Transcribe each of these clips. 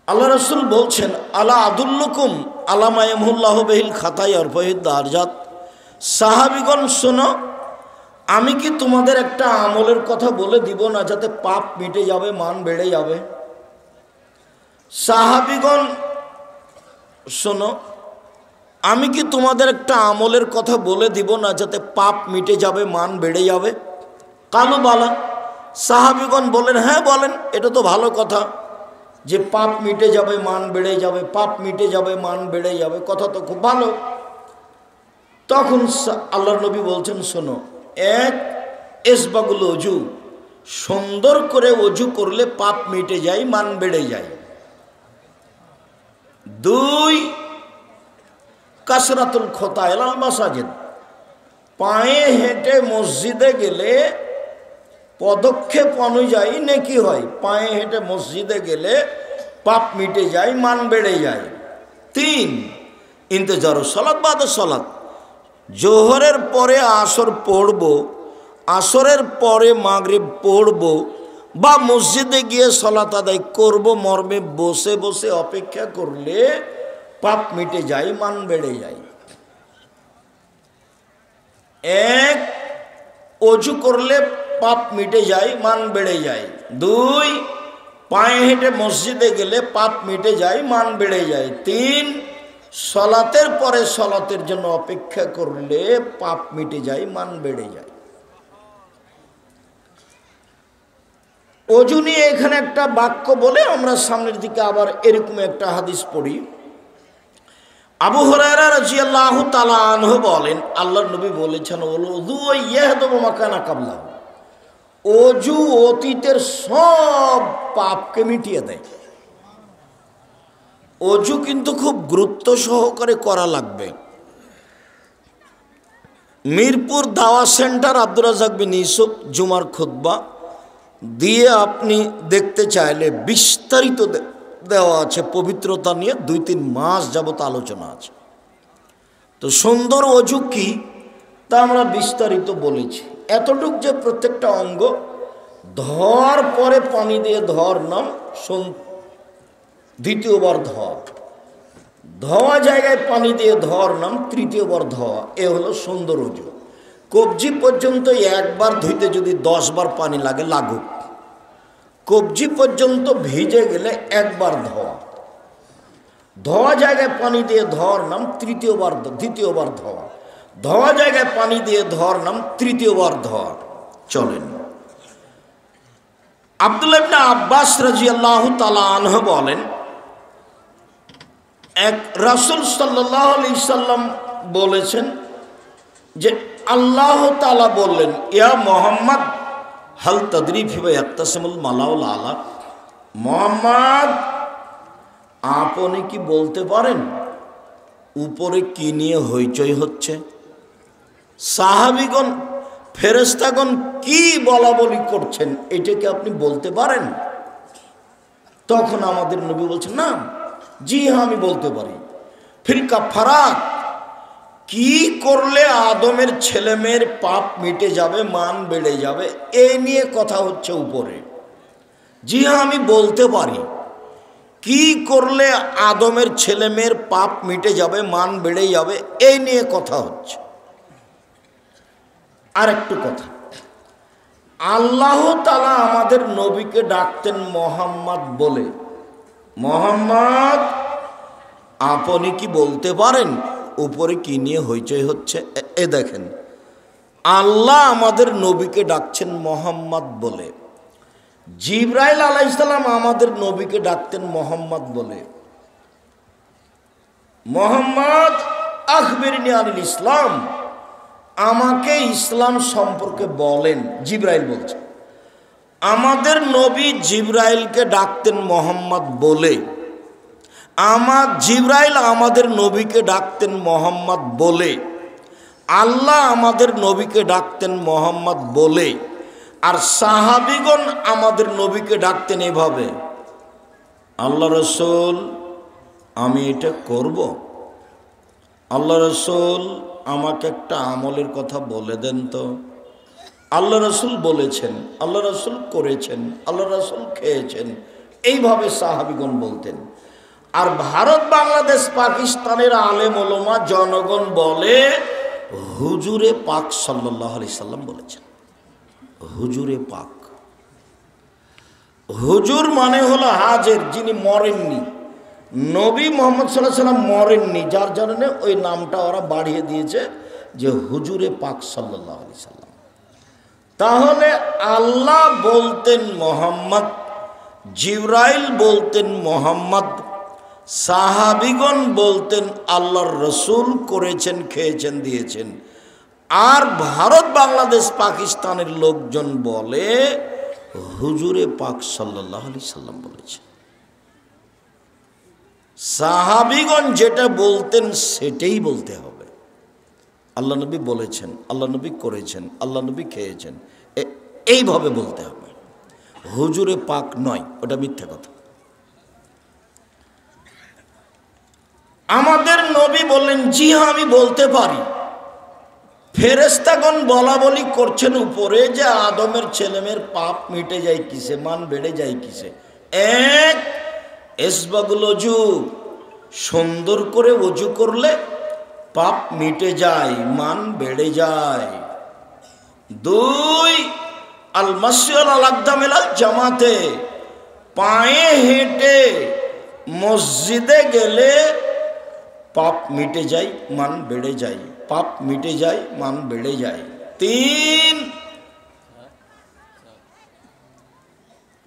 আল্লাহ রাসূল বলছেন, আলা আদুল্লুকুম আলা মা ইয়ামহুল্লাহু বিহিল খাতায়া ওয়া ইয়ারফাউদ দারজাত। সাহাবীগণ শোনো, আমি কি তোমাদের একটা আমলের কথা বলে দিব না যাতে পাপ মিটে যাবে, মান বেড়ে যাবে? সাহাবীগণ শোনো, আমি কি তোমাদের একটা আমলের কথা বলে দিব না যাতে পাপ মিটে যাবে, মান বেড়ে যাবে? কালু বালা। সাহাবীগণ বলেন, হ্যাঁ বলেন, এটা তো ভালো কথা যে পাপ মিটে যাবে, মান বেড়ে যাবে, পাপ মিটে যাবে, মান বেড়ে যাবে, কথা তো খুব ভালো। তখন আল্লাহর নবী বলছেন, শোনো, এক, ইসবাগুল ওযু, সুন্দর করে ওযু করলে পাপ মিটে যায়, মান বেড়ে যায়। দুই, কাসরাতুল খোতা ইলাল মাসাজিদ, পায়ে হেঁটে মসজিদে গেলে পদক্ষেপ অনুযায়ী নেকি হয়, পায়ে হেঁটে মসজিদে গেলে পাপ মিটে যায়, মান বেড়ে যায়। তিন, ইন্তজারুস সালাত বাদে সালাত, জোহরের পরে আসর পড়ব, আসরের পরে মাগরিব পড়ব, বা মসজিদে গিয়ে সালাত আদায় করব, মর্মে বসে বসে অপেক্ষা করলে পাপ মিটে যায়, মান বেড়ে যায়। এক, ওযু করলে পাপ মিটে যায়, মান বেড়ে যায়। দুই, পায়ে হেঁটে মসজিদে গেলে পাপ মিটে যায়, মান বেড়ে যায়। তিন, সলাতের পরে সলাতের জন্য অপেক্ষা করলে পাপ মিটে যায়, মান বেড়ে যায়। ওযু নিয়ে এখানে একটা বাক্য বলে আমরা সামনের দিকে আবার এরকম একটা হাদিস পড়ি। আবু হুরায়রা রাদিয়াল্লাহু তাআলা আনহু বলেন, আল্লাহর নবী বলেছেন, ওযু ইয়াহদুমু মা কানা ক্বাবলাহু, ওযু অতীতের সব পাপকে মিটিয়ে দেয়। ওযু কিন্তু খুব গুরুত্ব সহকারে করা লাগবে। মিরপুর দাওয়া সেন্টার আব্দুর রাজ্জাক বিন ইউসুফ জুমার খুতবা দিয়ে আপনি দেখতে চাইলে বিস্তারিত দেওয়া আছে, পবিত্রতা নিয়ে 2-3 মাস যাবত আলোচনা আছে। তো সুন্দর ওযু কি তা আমরা বিস্তারিত বলেছি। এতটুক যে প্রত্যেকটা অঙ্গ ধর পরে পানি দিয়ে ধর নাম, দ্বিতীয়বার ধর, ধোয়া জায়গায় পানি দিয়ে ধর নাম, তৃতীয়বার ধোয়া, এ হলো সুন্দর ওযু। কবজি পর্যন্ত একবার ধুইতে যদি 10 বার পানি লাগে লাগুক, কবজি পর্যন্ত ভিজে গেলে একবার ধোয়া, ধোয়া জায়গায় পানি দিয়ে ধর নাম, দ্বিতীয়বার ধোয়া, ধোয়া জায়গায় পানি দিয়ে ধর নাম, তৃতীয়বার ধোয়া। চলেন, আব্দুল্লাহ ইবনে আব্বাস রাদিয়াল্লাহু তাআলা আনহু বলেন, এক রাসূল সাল্লাল্লাহু আলাইহি সাল্লাম বলেছেন যে আল্লাহ তাআলা বললেন, ইয়া মুহাম্মদ হাল তাদরি ফিমা ইয়াকতাসিমুল মালাউল আলা, মুহাম্মদ আপনি কি বলতে পারেন উপরে কি নিয়ে হইচই হচ্ছে? সাহাবীগণ, ফেরেশতাগণ কি বলা বলি করছেন, এটা কি আপনি বলতে পারেন? তখন আমাদের নবী বলছেন, না, জি হ্যাঁ আমি বলতে পারি। ফির কাফারাত, কি করলে আদমের ছেলে মেয়ের পাপ মিটে যাবে, মান বেড়ে যাবে, এই নিয়ে কথা হচ্ছে উপরে। জি হ্যাঁ আমি বলতে পারি, কি করলে আদমের ছেলে মেয়ের পাপ মিটে যাবে, মান বেড়ে যাবে, এই নিয়ে কথা হচ্ছে। আর একটু কথা, আল্লাহ তাআলা আমাদের নবীকে ডাকতেন মোহাম্মদ বলে। মোহাম্মদ আপনি কি বলতে পারেন উপরে কি নিয়ে হইচই হচ্ছে? এ দেখেন, আল্লাহ আমাদের নবীকে ডাকছেন মোহাম্মদ বলে। জিবরাইল আলাইহিস সালাম আমাদের নবীকে ডাকতেন মোহাম্মদ বলে। মোহাম্মদ আখবিরনি আনিল ইসলাম, আমাকে ইসলাম সম্পর্কে বলেন, জিবরাইল বলছে। আমাদের নবী জিবরাইলকে ডাকতেন মোহাম্মদ বলে। জিবরাইল আমাদের নবীকে ডাকতেন মোহাম্মদ বলে। আল্লাহ আমাদের নবীকে ডাকতেন মোহাম্মদ বলে। আর সাহাবীগণ আমাদের নবীকে ডাকতেন এভাবে, আল্লাহ রাসূল আমি এটা করব, আল্লাহ রাসূল আমাকে একটা আমলের কথা বলে দেন তো। আল্লাহ রাসূল বলেছেন, আল্লাহ রাসূল করেছেন, আল্লাহ রাসূল খেয়েছেন, এইভাবে সাহাবিগণ বলতেন। আর ভারত বাংলাদেশ পাকিস্তানের আলেম ওলামা জনগণ বলে হুজুরে পাক সাল্লাল্লাহু আলাইহি সাল্লাম বলেছেন। হুজুরে পাক, হুজুর মানে হলো হাজের, যিনি মরেননি। নবী মুহাম্মদ সাল্লাল্লাহু আলাইহি সাল্লাম মরেননি, যার জন্য ওই নামটা ওরা বাড়িয়ে দিয়েছে যে হুজুরে পাক সাল্লাল্লাহু আলাইহি সাল্লাম। তাহলে আল্লাহ বলতেন মোহাম্মদ, জিবরাইল বলতেন মোহাম্মদ, সাহাবিগণ বলতেন আল্লাহর রসুল, করেছেন, খেয়েছেন, দিয়েছেন। আর ভারত বাংলাদেশ পাকিস্তানের লোকজন বলে হুজুরে পাক সাল্লাল্লাহু আলাইহি সাল্লাম বলেছেন। সাহাবিগণ যেটা বলতেন সেটাই বলতে হবে। আল্লাহ নবী বলেছেন, আল্লাহ নবী করেছেন, আল্লাহ নবী খেয়েছেন, এইভাবে বলতে হবে। হুজুরে পাক নয়, ওটা মিথ্যা কথা। আমাদের নবী বললেন, জি হ্যাঁ আমি বলতে পারি। ফেরেশতাগণ বলা বলি করছেন উপরে যে আদমের ছেলেমেয়ের পাপ মিটে যায় কিসে, মান বেড়ে যায় কিসে। এক, ইসবাগুল ওযু, সুন্দর করে ওযু করলে পাপ মিটে যায়, মান বেড়ে যায়। দুই, আল মাসি আল আকদামিল জামাতে, পায়ে হেঁটে মসজিদে গেলে পাপ মিটে যায়, মান বেড়ে যায়, পাপ মিটে যায়, মান বেড়ে যায়। তিন,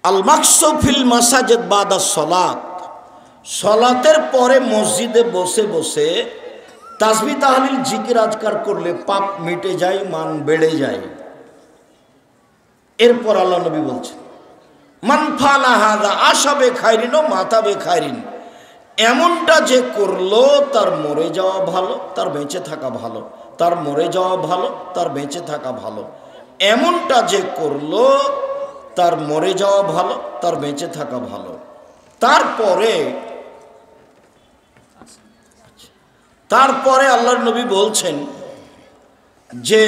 আল মাকসু ফিল মাসাজিদ বাদা সলাত, সলাতের পরে মসজিদে বসে বসে তাসবিহ তাহলিল জিকির আজকার করলে পাপ মিটে যায়, মান বেড়ে যায়। এরপর আল্লাহ নবী বলছেন, মান ফালা হাযা আশাবে খায়রিন ও মাতাবে খায়রিন, এমনটা যে করলো তার মরে যাওয়া ভালো, তার বেঁচে থাকা ভালো, তার মরে যাওয়া ভালো, তার বেঁচে থাকা ভালো। এমনটা যে করলো তার মরে যাওয়া ভালো, তার বেঁচে থাকা ভালো। তারপরে আল্লাহর নবী বলছেন যে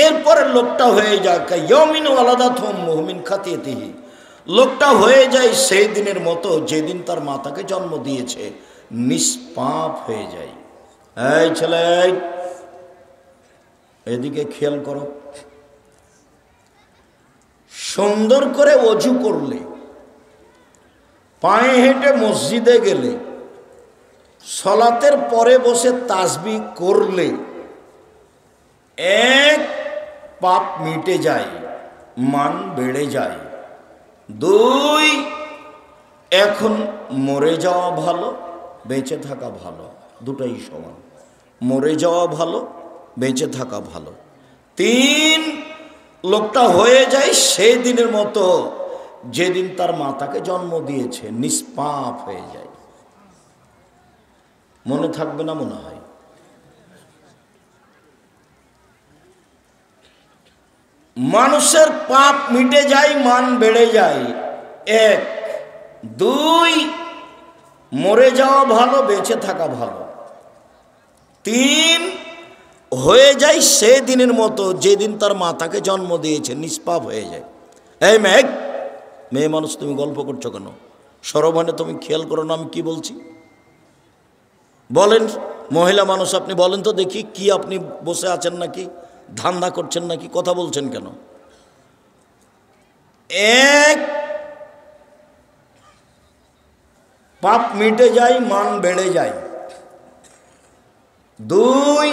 এরপরে লোকটা হয়ে যায় ইয়াউমিন ওয়ালাদাতহু উম্মুহু মিন খাতিয়াতিহি, লোকটা হয়ে যায় সেই দিনের মতো যেদিন তার মাতাকে জন্ম দিয়েছে, নিষ্পাপ হয়ে যায়। এই ছেলে, এদিকে খেয়াল করো। সুন্দর করে ওযু করলে, পায়ে হেঁটে মসজিদে গেলে, সলাতের পরে বসে তাসবিহ করলে এক, পাপ মিটে যায়, মান বেড়ে যায়। দুই, এখন মরে যাওয়া ভালো, বেঁচে থাকা ভালো, দুটাই সমান। মরে যাওয়া ভালো, বেঁচে থাকা ভালো। তিন, লোকটা হয়ে যায় সেই দিনের মতো যেদিন তার মাতাকে জন্ম দিয়েছে, নিষ্পাপ হয়ে যায়। মনে থাকবে না মনে হয়? মানুষের পাপ মিটে যায়, মান বেড়ে যায়। এক। দুই, মরে যাওয়া ভালো, বেঁচে থাকা ভালো। তিন, হয়ে যায় সে দিনের মতো যেদিন তার মাতাকে জন্ম দিয়েছে, নিষ্পাপ হয়ে যায়। এই মেয়ে মানুষ, তুমি গল্প করছো কেন? সরবানে তুমি খেয়াল করো না আমি কি বলছি? বলেন, মহিলা মানুষ আপনি বলেন তো দেখি, কি আপনি বসে আছেন নাকি, ধান্দা করছেন নাকি, কথা বলছেন কেন? এক, পাপ মিটে যায়, মান বেড়ে যায়। দুই,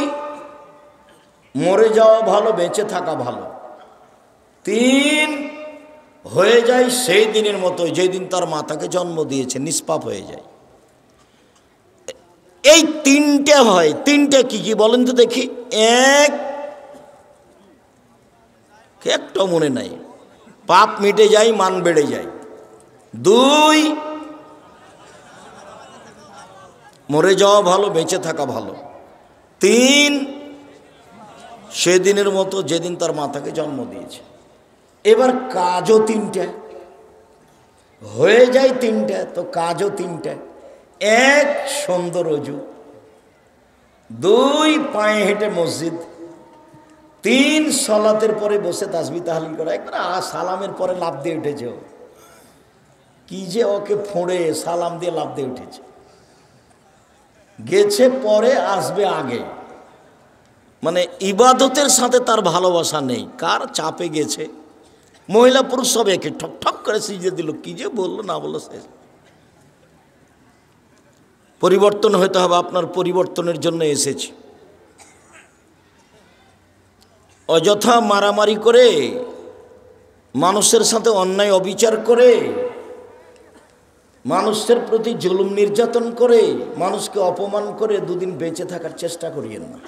মরে যাওয়া ভালো, বেঁচে থাকা ভালো। তিন, হয়ে যায় সেই দিনের মতো যেদিন তার মাতাকে জন্ম দিয়েছে, নিষ্পাপ হয়ে যায়। এই তিনটে হয়। তিনটে কি কি বলেন তো দেখি? এক, একটা মনে নাই, পাপ মিটে যায়, মান বেড়ে যায়। দুই, মরে যাওয়া ভালো, বেঁচে থাকা ভালো। তিন, সেদিনের মতো যেদিন তার মাতাকে জন্ম দিয়েছে। এবার কাজও তিনটে, হয়ে যায় তিনটে, তো কাজও তিনটে। এক, সুন্দর ওযু। দুই, পায়ে হেঁটে মসজিদ। তিন, সলাতের পরে বসে তাসবিহ তাহলিল করা। একবার সালামের পরে লাফ দিয়ে উঠেছে। কি যে ওকে ফোঁড়ে সালাম দিয়ে লাফ দিয়ে উঠেছে, গেছে পরে আসবে আগে। মানে ইবাদতের সাথে তার ভালোবাসা নেই, কার চাপে গেছে। মহিলা পুরুষ সব একে ঠক ঠক করে সিজে দিল, কি যে বললো না বললো শেষ। পরিবর্তন হতে হবে, আপনার পরিবর্তনের জন্য এসেছি। অযথা মারামারি করে, মানুষের সাথে অন্যায় অবিচার করে, মানুষের প্রতি জুলুম নির্যাতন করে, মানুষকে অপমান করে দুদিন বেঁচে থাকার চেষ্টা করিয়েন না।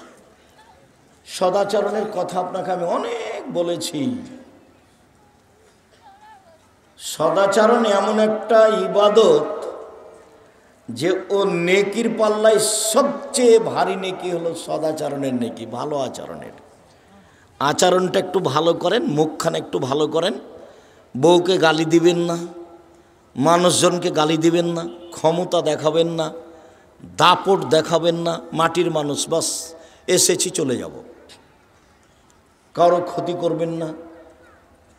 সদাচরণের কথা আপনাকে আমি অনেক বলেছি। সদাচরণ এমন একটা ইবাদত যে ও নেকির পাল্লায় সবচেয়ে ভারী নেকি হলো সদাচরণের নেকি, ভালো আচরণের। আচরণটা একটু ভালো করেন, মুখখানা একটু ভালো করেন, বউকে গালি দিবেন না, মানুষজনকে গালি দিবেন না, ক্ষমতা দেখাবেন না, দাপট দেখাবেন না। মাটির মানুষ, বাস এসেছি চলে যাব। কারো ক্ষতি করবেন না,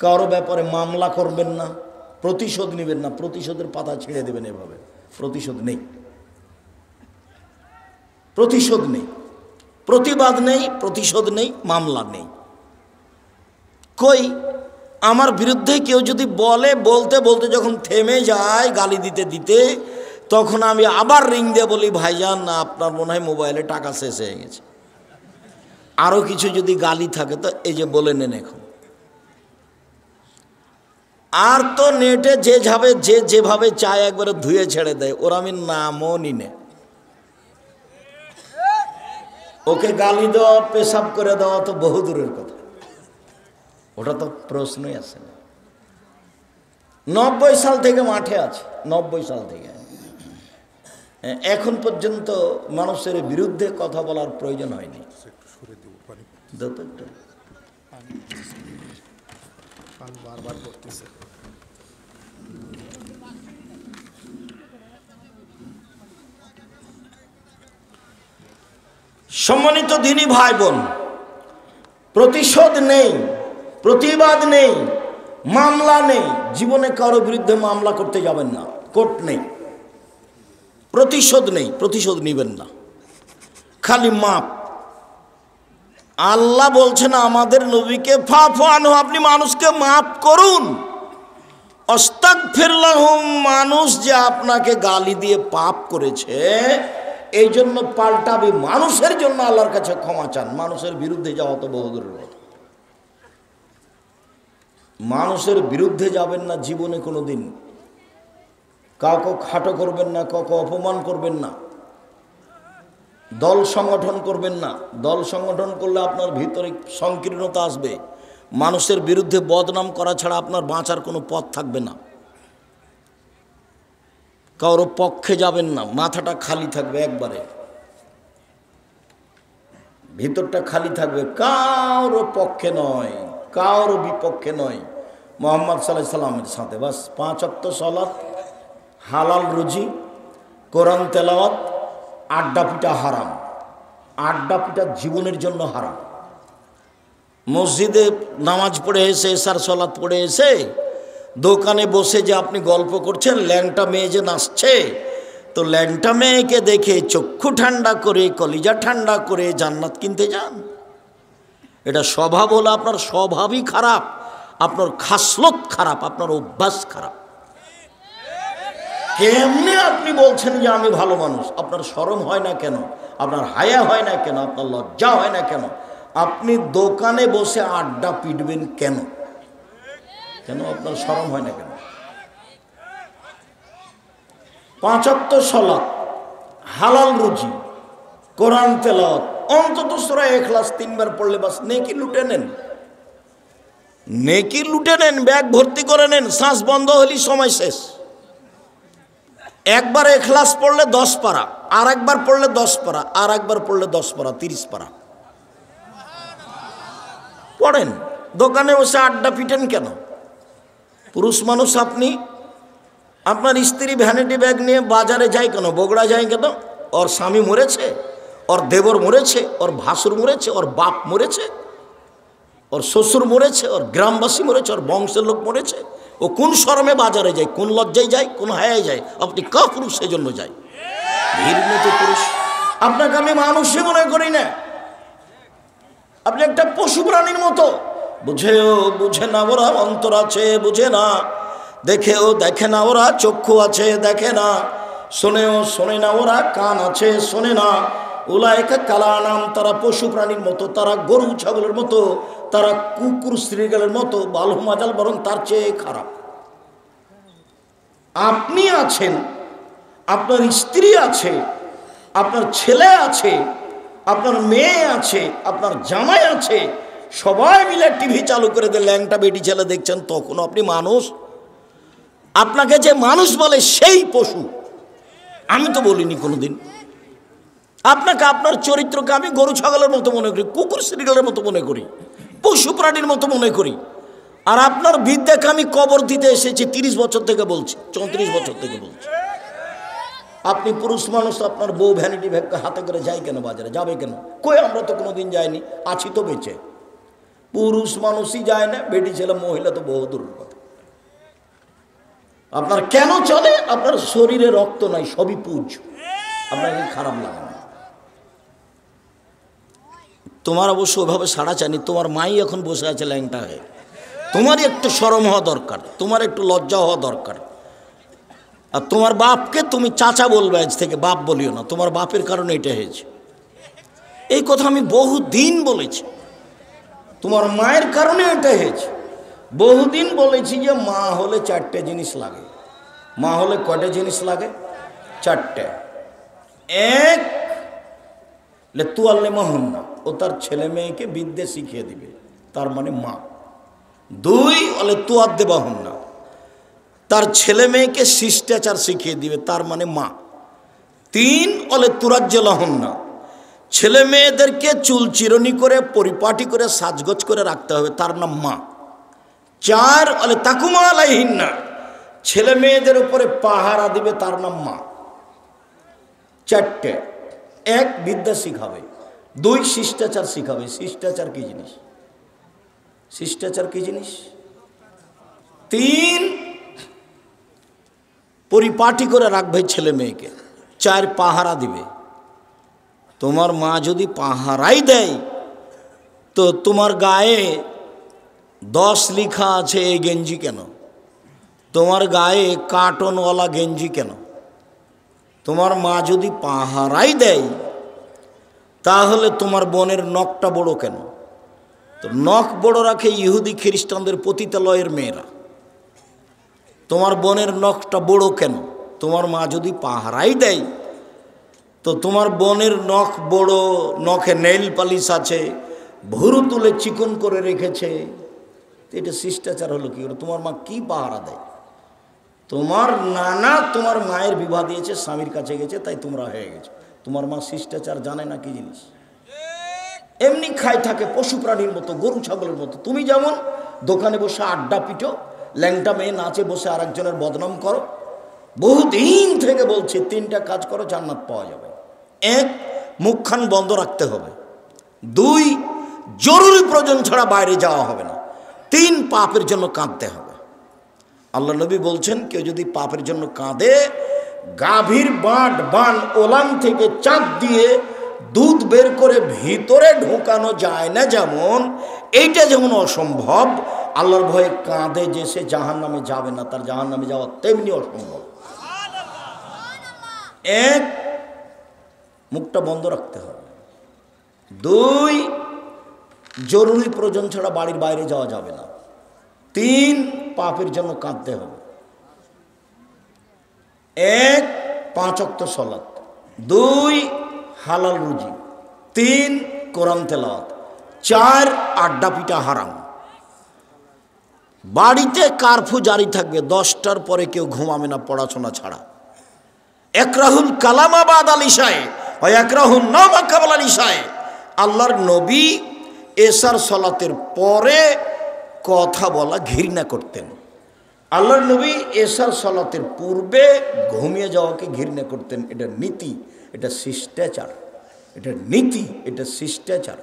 কারো ব্যাপারে মামলা করবেন না, প্রতিশোধ নেবেন না, প্রতিশোধের পাতা ছেড়ে দেবেন। এভাবে প্রতিশোধ নেই, প্রতিশোধ নেই, প্রতিবাদ নেই, প্রতিশোধ নেই, মামলা নেই। কই আমার বিরুদ্ধে কেউ যদি বলে, বলতে বলতে যখন থেমে যায় গালি দিতে দিতে, তখন আমি আবার রিং দিয়ে বলি, ভাইজান না আপনার মনে হয় মোবাইলে টাকা শেষ হয়ে গেছে। আরও কিছু যদি গালি থাকে তো এই যে বলে নেন এখন। আর তো নেটে যেভাবে চায় একবারে ধুয়ে ছেড়ে দেয়, ওর আমি নামও নিনে। ওকে গালি দেওয়া, পেশাব করে দেওয়া তো বহু দূরের কথা, ওটা তো প্রশ্নই আসে না। 90 সাল থেকে মাঠে আছে, 90 সাল থেকে এখন পর্যন্ত মানুষের বিরুদ্ধে কথা বলার প্রয়োজন হয়নি। সম্মানিত দিনী ভাই বোন, প্রতিশোধ নেই, প্রতিবাদ নেই, মামলা নেই। জীবনে কারো বিরুদ্ধে মামলা করতে যাবেন না, কোর্ট নেই। প্রতিশোধ নেই, প্রতিশোধ নেবেন না, খালি মাপ। আল্লাহ বলছেন আমাদের নবীকে, ফাফু আনহু, আপনি মানুষকে মাফ করুন। আস্তাগফিরলাহুম, মানুষ যে আপনাকে গালি দিয়ে পাপ করেছে এই জন্য পাল্টাবে, মানুষের জন্য আল্লাহর কাছে ক্ষমা চান। মানুষের বিরুদ্ধে যাওয়া তো বহুদূরের কথা। মানুষের বিরুদ্ধে যাবেন না জীবনে কোনো দিন। কাউকে খাটো করবেন না, কাউকে অপমান করবেন না, দল সংগঠন করবেন না। দল সংগঠন করলে আপনার ভিতরে সংকীর্ণতা আসবে। মানুষের বিরুদ্ধে বদনাম করা ছাড়া আপনার বাঁচার কোনো পথ থাকবে না। কারোর পক্ষে যাবেন না, মাথাটা খালি থাকবে, একবারে ভিতরটা খালি থাকবে, কারো পক্ষে নয়, কারো বিপক্ষে নয়। মুহাম্মদ সাল্লাল্লাহু আলাইহি সাল্লামের সাথে বাস 5 ওয়াক্ত সালাত, হালাল রুজি, কোরআন তেলাওয়াত, আড্ডা পিটা হারাম। আড্ডা পিটা জীবনের জন্য হারাম। মসজিদে নামাজ পড়ে এসে, এশার সালাত পড়ে এসে দোকানে বসে যে আপনি গল্প করছেন, ল্যাংটা মেয়ে যে নাচছে, তো ল্যাংটা মেয়েকে দেখে চক্ষু ঠান্ডা করে, কলিজা ঠান্ডা করে জান্নাত কিনতে যান। এটা স্বভাব হলো আপনার স্বভাবই খারাপ, আপনার খাসলত খারাপ, আপনার অভ্যাস খারাপ। কেমনে আপনি বলছেন যে আমি ভালো মানুষ? আপনার শরম হয় না কেন? আপনার হায়া হয় না কেন? আপনার লজ্জা হয় না কেন? আপনি দোকানে বসে আড্ডা পিটবেন কেন? কেন আপনার শরম হয় না কেন? 5 ওয়াক্ত সালাত, হালাল রুজি, কোরআন তেলাওয়াত, অন্তত সূরা ইখলাস 3 বার পড়লে বাস নেকি লুটে নেন। নেকি লুটে নেন, ব্যাগ ভর্তি করে নেন। শ্বাস বন্ধ হলেই সময় শেষ। একবার ইখলাস পড়লে 10 পারা, আর একবার পড়লে 10 পারা, আর একবার পড়লে 10 পারা, 30 পারা পড়েন। দোকানে বসে আড্ডা পিটেন কেন? পুরুষ মানুষ আপনি, আপনার স্ত্রী ভ্যানিটি ব্যাগ নিয়ে বাজারে যায় কেন, বগুড়া যায় কেন? ওর স্বামী মরেছে, ওর দেবর মরেছে, ওর ভাসুর মরেছে, ওর বাপ মরেছে, ওর শ্বশুর মরেছে, ওর গ্রামবাসী মরেছে, ওর বংশের লোক মরেছে, ও ও কোন শরমে বাজারে যায়, কোন লজ্জায় যায়, কোন হায়ায় যায়? আপনি কাপুরুষ, সেজন্য যায়। ঘৃণিত পুরুষ। আপনাকে আমি মানুষই মনে করি না, আপনি একটা পশু প্রাণীর মতো। বুঝেও বুঝে না ওরা, অন্তর আছে বুঝে না, দেখেও দেখে না ওরা, চক্ষু আছে দেখে না, শোনেও শোনে না ওরা, কান আছে শোনে না। উলাইকা কালানাম, তারা পশু প্রাণীর মতো, তারা গরু ছাগলের মতো, তারা কুকুর শ্রীগালের মতো, বালু মাজাল বরং তার চেয়ে খারাপ। আপনি আছেন, আপনার স্ত্রী আছে, আপনার ছেলে আছে, আপনার মেয়ে আছে, আপনার জামাই আছে, সবাই মিলে টিভি চালু করে দিয়ে ল্যাংটা বেটি ছেলে দেখছেন, তখন আপনি মানুষ? আপনাকে যে মানুষ বলে সেই পশু। আমি তো বলিনি কোনোদিন আপনাকে। আপনার চরিত্রকে আমি গরু ছাগলের মতো মনে করি, কুকুর শ্রীগালের মতো মনে করি, পশু প্রাণীর মতো মনে করি। আর আপনার বিদ্যাকে আমি কবর দিতে এসেছি 30 বছর থেকে বলছি, 34 বছর থেকে বলছি। আপনি পুরুষ মানুষ, আপনার বউ ভ্যানিটি ব্যাগ হাতে করে যায় কেন বাজারে? যাবে কেন? কই, আমরা তো কোনোদিন যাইনি, আছি তো বেঁচে। পুরুষ মানুষই যায় না, বেটি ছেলে মহিলা তো বহু দূরের কথা। আপনার কেন চলে? আপনার শরীরে রক্ত নাই, সবই পুজ। আপনাকে খারাপ লাগে না? তোমার অবশ্য ওইভাবে সাড়া চায়নি, তোমার মাই এখন বসে আছে ল্যাংটা হয়ে। তোমারই একটু শরম হওয়া দরকার, তোমার একটু লজ্জা হওয়া দরকার। আর তোমার বাপকে তুমি চাচা বলবে, আজ থেকে বাপ বলিও না, তোমার বাপের কারণে এটা হয়েছে। এই কথা আমি বহুদিন বলেছি, তোমার মায়ের কারণে এটা হয়েছে। বহুদিন বলেছি যে মা হলে 4টে জিনিস লাগে। মা হলে কয়টা জিনিস লাগে? 4টে। এক, তু আল্লে মাহুন্না, ও তার ছেলে মেয়েকে বিদ্যে শিখিয়ে দিবে, তার মানে মা। 2, অলে তু আদ্দে বাহুন্না, তার ছেলে মেয়েকে শিষ্টাচার শিখিয়ে দিবে, তার মানে মা। 3, অলে তুরাজ্য লাহুন্না, ছেলে মেয়েদেরকে চুল চিরনি করে পরিপাটি করে সাজগোজ করে রাখতে হবে, তার নাম মা। 4, অলে তাকুমা আলাইহিন্না, ছেলে মেয়েদের উপরে পাহারা দিবে, তার নাম মা। 4টে। 1, বিদ্যা শিখাবে। 2, শিষ্টাচার শিখাবে। শিষ্টাচার কি জিনিস? শিষ্টাচার কি জিনিস? 3, পরিপাটি করে রাখবে ছেলে মেয়েকে। 4, পাহারা দিবে। তোমার মা যদি পাহারাই দেয়, তো তোমার গায়ে 10 লেখা আছে এই গেঞ্জি কেন? তোমার গায়ে কার্টনওয়ালা গেঞ্জি কেন? তোমার মা যদি পাহারাই দেয়, তাহলে তোমার বোনের নখটা বড় কেন? তো নখ বড় রাখে ইহুদি খ্রিস্টানদের পতিতালয়ের মেয়েরা। তোমার বোনের নখটা বড় কেন? তোমার মা যদি পাহারাই দেয়, তো তোমার বোনের নখ বড়, নখে নেইল পালিশ আছে, ভুরু তুলে চিকন করে রেখেছে, এটা শিষ্টাচার হলো কি করে? তোমার মা কি পাহারা দেয়? তোমার নানা তোমার মায়ের বিবাহ দিয়েছে, স্বামীর কাছে গেছে, তাই তোমরা হয়ে গেছে। তোমার মা শিষ্টাচার জানে না কি জিনিস? এমনি খাই থাকে পশু প্রাণীর মতো, গরু ছাগলের মতো। তুমি যেমন দোকানে বসে আড্ডা পিটো, ল্যাংটা মেয়ে নাচে বসে আরেকজনের বদনাম করো। বহুদিন থেকে বলছি 3টা কাজ করো, জান্নাত পাওয়া যাবে। 1, মুখখান বন্ধ রাখতে হবে। 2, জরুরি প্রয়োজন ছাড়া বাইরে যাওয়া হবে না। 3, পাপের জন্য কাঁদতে হবে। আল্লাহ নবী বলছেন, কেউ যদি পাপের জন্য কাঁদে, গাভীর বান ওলান থেকে চাপ দিয়ে দুধ বের করে ভিতরে ঢোকানো যায় না, যেমন এইটা যেমন অসম্ভব, আল্লাহর ভয়ে কাঁদে যে সে জাহান্নামে যাবে না, তার জাহান্নামে যাওয়া তেমনি অসম্ভব। 1, মুখটা বন্ধ রাখতে হবে। 2, জরুরি প্রয়োজন ছাড়া বাড়ির বাইরে যাওয়া যাবে না। 3, পাপের জন্য কাঁদতে হবে। 1, 5 ওয়াক্ত সালাত। 2, হালাল রুজি। 3, কোরআন তেলাওয়াত। 4, আড্ডা পিটা হারাম। বাড়িতে কারফিউ জারি থাকবে, 10টার পরে কেউ ঘুমাবে না পড়াশোনা ছাড়া। একরাহুল কালামাবাদ আল ইশায়ে ওয়া একরাহুন নামা কাবলা আল ইশায়ে। আল্লাহর নবী এশার সালাতের পরে কথা বলা ঘৃণা করতেন। আল্লাহর নবী এশার সালাতের পূর্বে ঘুমিয়ে যাওয়াকে ঘৃণা করতেন। এটা নীতি, এটা শিষ্টাচার, এটা নীতি, এটা শিষ্টাচার।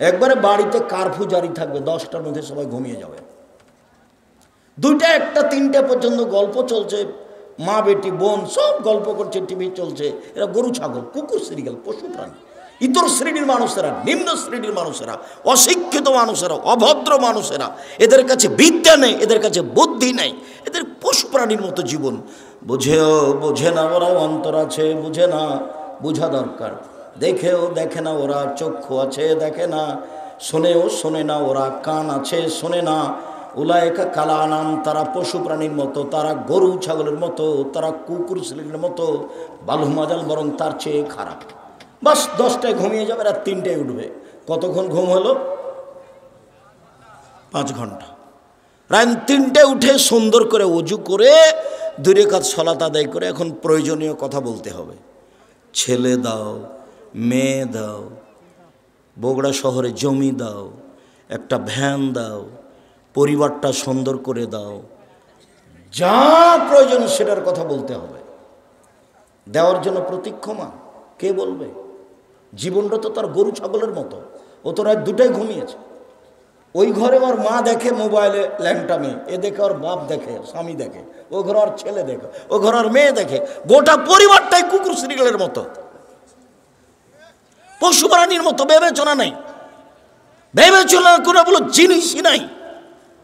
একবারে বাড়িতে কারফিউ জারি থাকবে, 10টার মধ্যে সবাই ঘুমিয়ে যাবে। দুইটা, একটা, তিনটা পর্যন্ত গল্প চলছে, মা বেটি বোন সব গল্প করছে, টিভি চলছে। এরা গরু ছাগল কুকুর সিরিয়াল পশু প্রাণী। ইতর শ্রেণীর মানুষেরা, নিম্ন শ্রেণীর মানুষেরা, অশিক্ষিত মানুষেরা, অভদ্র মানুষেরা, এদের কাছে বিদ্যা নেই, এদের কাছে বুদ্ধি নেই, এদের পশু প্রাণীর মতো জীবন। বোঝে না, ওরাও অন্তর আছে, বুঝে না, বোঝা দরকার। দেখেও দেখে না ওরা, চক্ষু আছে দেখে না, শোনেও শোনে না ওরা, কান আছে শোনে না। উলায়েকা কালা নাম, তারা পশু প্রাণীর মতো, তারা গরু ছাগলের মতো, তারা কুকুর শ্রেণীর মতো, বালুমাজাল বরং তার চেয়ে খারাপ। বাস 10টায় ঘুমিয়ে যাবে, রাত 3টায় উঠবে। কতক্ষণ ঘুম হলো? 5 ঘন্টা। রাত 3টায় উঠে সুন্দর করে ওযু করে 2 রাকাত সালাত আদায় করে এখন প্রয়োজনীয় কথা বলতে হবে। ছেলে দাও, মেয়ে দাও, বগুড়া শহরে জমি দাও, একটা ভ্যান দাও, পরিবারটা সুন্দর করে দাও, যা প্রয়োজন সেটার কথা বলতে হবে। দেওয়ার জন্য প্রতীক্ষমান কে বলবে? জীবনটা তো তার গরু ছাগলের মতো। ও তো রাত 2টায় ঘুমিয়েছে। ওই ঘরে ওর মা দেখে মোবাইলে ল্যাংটা মেয়ে, এ দেখে ওর বাপ দেখে, স্বামী দেখে, ও ঘরে ওর ছেলে দেখে, ও ঘরে ওর মেয়ে দেখে, গোটা পরিবারটাই কুকুর শ্রীগালের মতো, পশু প্রাণীর মতো। বিবেচনা নাই, বিবেচনা করে বলো জিনিসই নাই।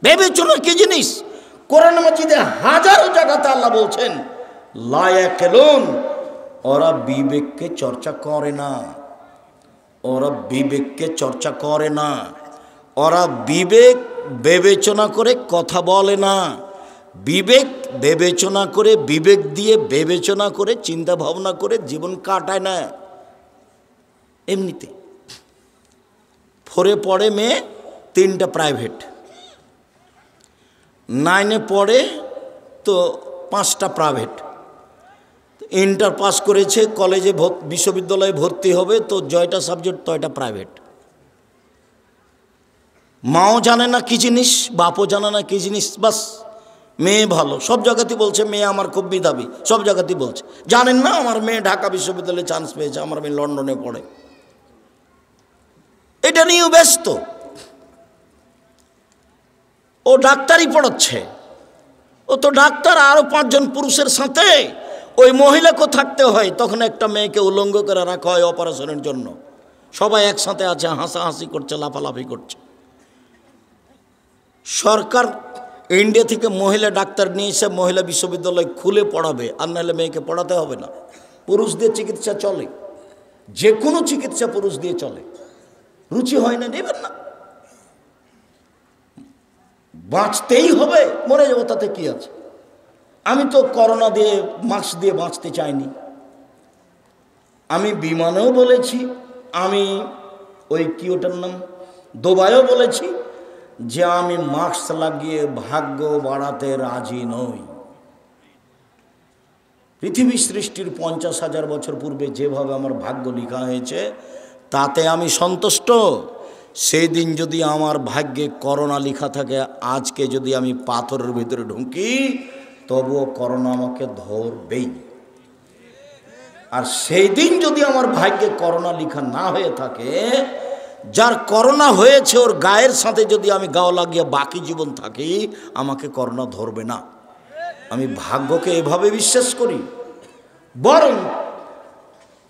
বিবেচনা কি জিনিস? কোরআন মাজিদে হাজারো জায়গাতে আল্লাহ বলছেন লা ইয়াকিলুন, ওরা বিবেককে চর্চা করে না, ওরা বিবেককে চর্চা করে না, ওরা বিবেক বিবেচনা করে কথা বলে না, বিবেক বিবেচনা করে, বিবেক দিয়ে বিবেচনা করে, চিন্তা ভাবনা করে জীবন কাটায় না। এমনিতে 4-এ পড়ে মেয়ে, 3টা প্রাইভেট, 9-এ পড়ে তো 5টা প্রাইভেট, ইন্টার পাস করেছে, কলেজে বিশ্ববিদ্যালয়ে ভর্তি হবে তো 6টা সাবজেক্ট, 6টা প্রাইভেট। মাও জানে না কি জিনিস, বাপও জানে না কি জিনিস। বাস মেয়ে ভালো, সব জায়গাতেই বলছে মেয়ে আমার খুব মেধাবী, সব জায়গাতেই বলছে। জানেন না আমার মেয়ে ঢাকা বিশ্ববিদ্যালয়ে চান্স পেয়েছে, আমার মেয়ে লন্ডনে পড়ে, এটা নিয়েও ব্যস্ত। ও ডাক্তারি পড়াচ্ছে, ও তো ডাক্তার, আরো 5 জন পুরুষের সাথে ওই মহিলাকেও থাকতে হয়। তখন একটা মেয়েকে উলঙ্গ করে রাখা হয় অপারেশনের জন্য। সবাই একসাথে আছে, হাসাহাসি করছে, লাফালাফি করছে। সরকার ইন্ডিয়া থেকে মহিলা ডাক্তার নিয়ে এসে মহিলা বিশ্ববিদ্যালয় খুলে পড়াবে, আর নাহলে মেয়েকে পড়াতে হবে না। পুরুষ দিয়ে চিকিৎসা চলে, যে কোনো চিকিৎসা পুরুষ দিয়ে চলে। রুচি হয় না, নেবেন না, বাঁচতেই হবে, মরে যাবো তাতে কি আছে। আমি তো করোনা দিয়ে মাস্ক দিয়ে বাঁচতে চাইনি। আমি বিমানেও বলেছি, আমি ওই কি ওটার নাম দুবাইও বলেছি যে আমি মাস্ক লাগিয়ে ভাগ্য বাড়াতে রাজি নই। পৃথিবী সৃষ্টির 50,000 বছর পূর্বে যেভাবে আমার ভাগ্য লেখা হয়েছে তাতে আমি সন্তুষ্ট। সেই দিন যদি আমার ভাগ্যে করোনা লেখা থাকে, আজকে যদি আমি পাথরের ভিতরে ঢুকি তবুও করোনা আমাকে ধরবেই। আর সেই দিন যদি আমার ভাগ্যে করোনা লেখা না হয়ে থাকে, যার করোনা হয়েছে ওর গায়ের সাথে যদি আমি গাও লাগিয়ে বাকি জীবন থাকি, আমাকে করোনা ধরবে না। আমি ভাগ্যকে এভাবে বিশ্বাস করি। বরং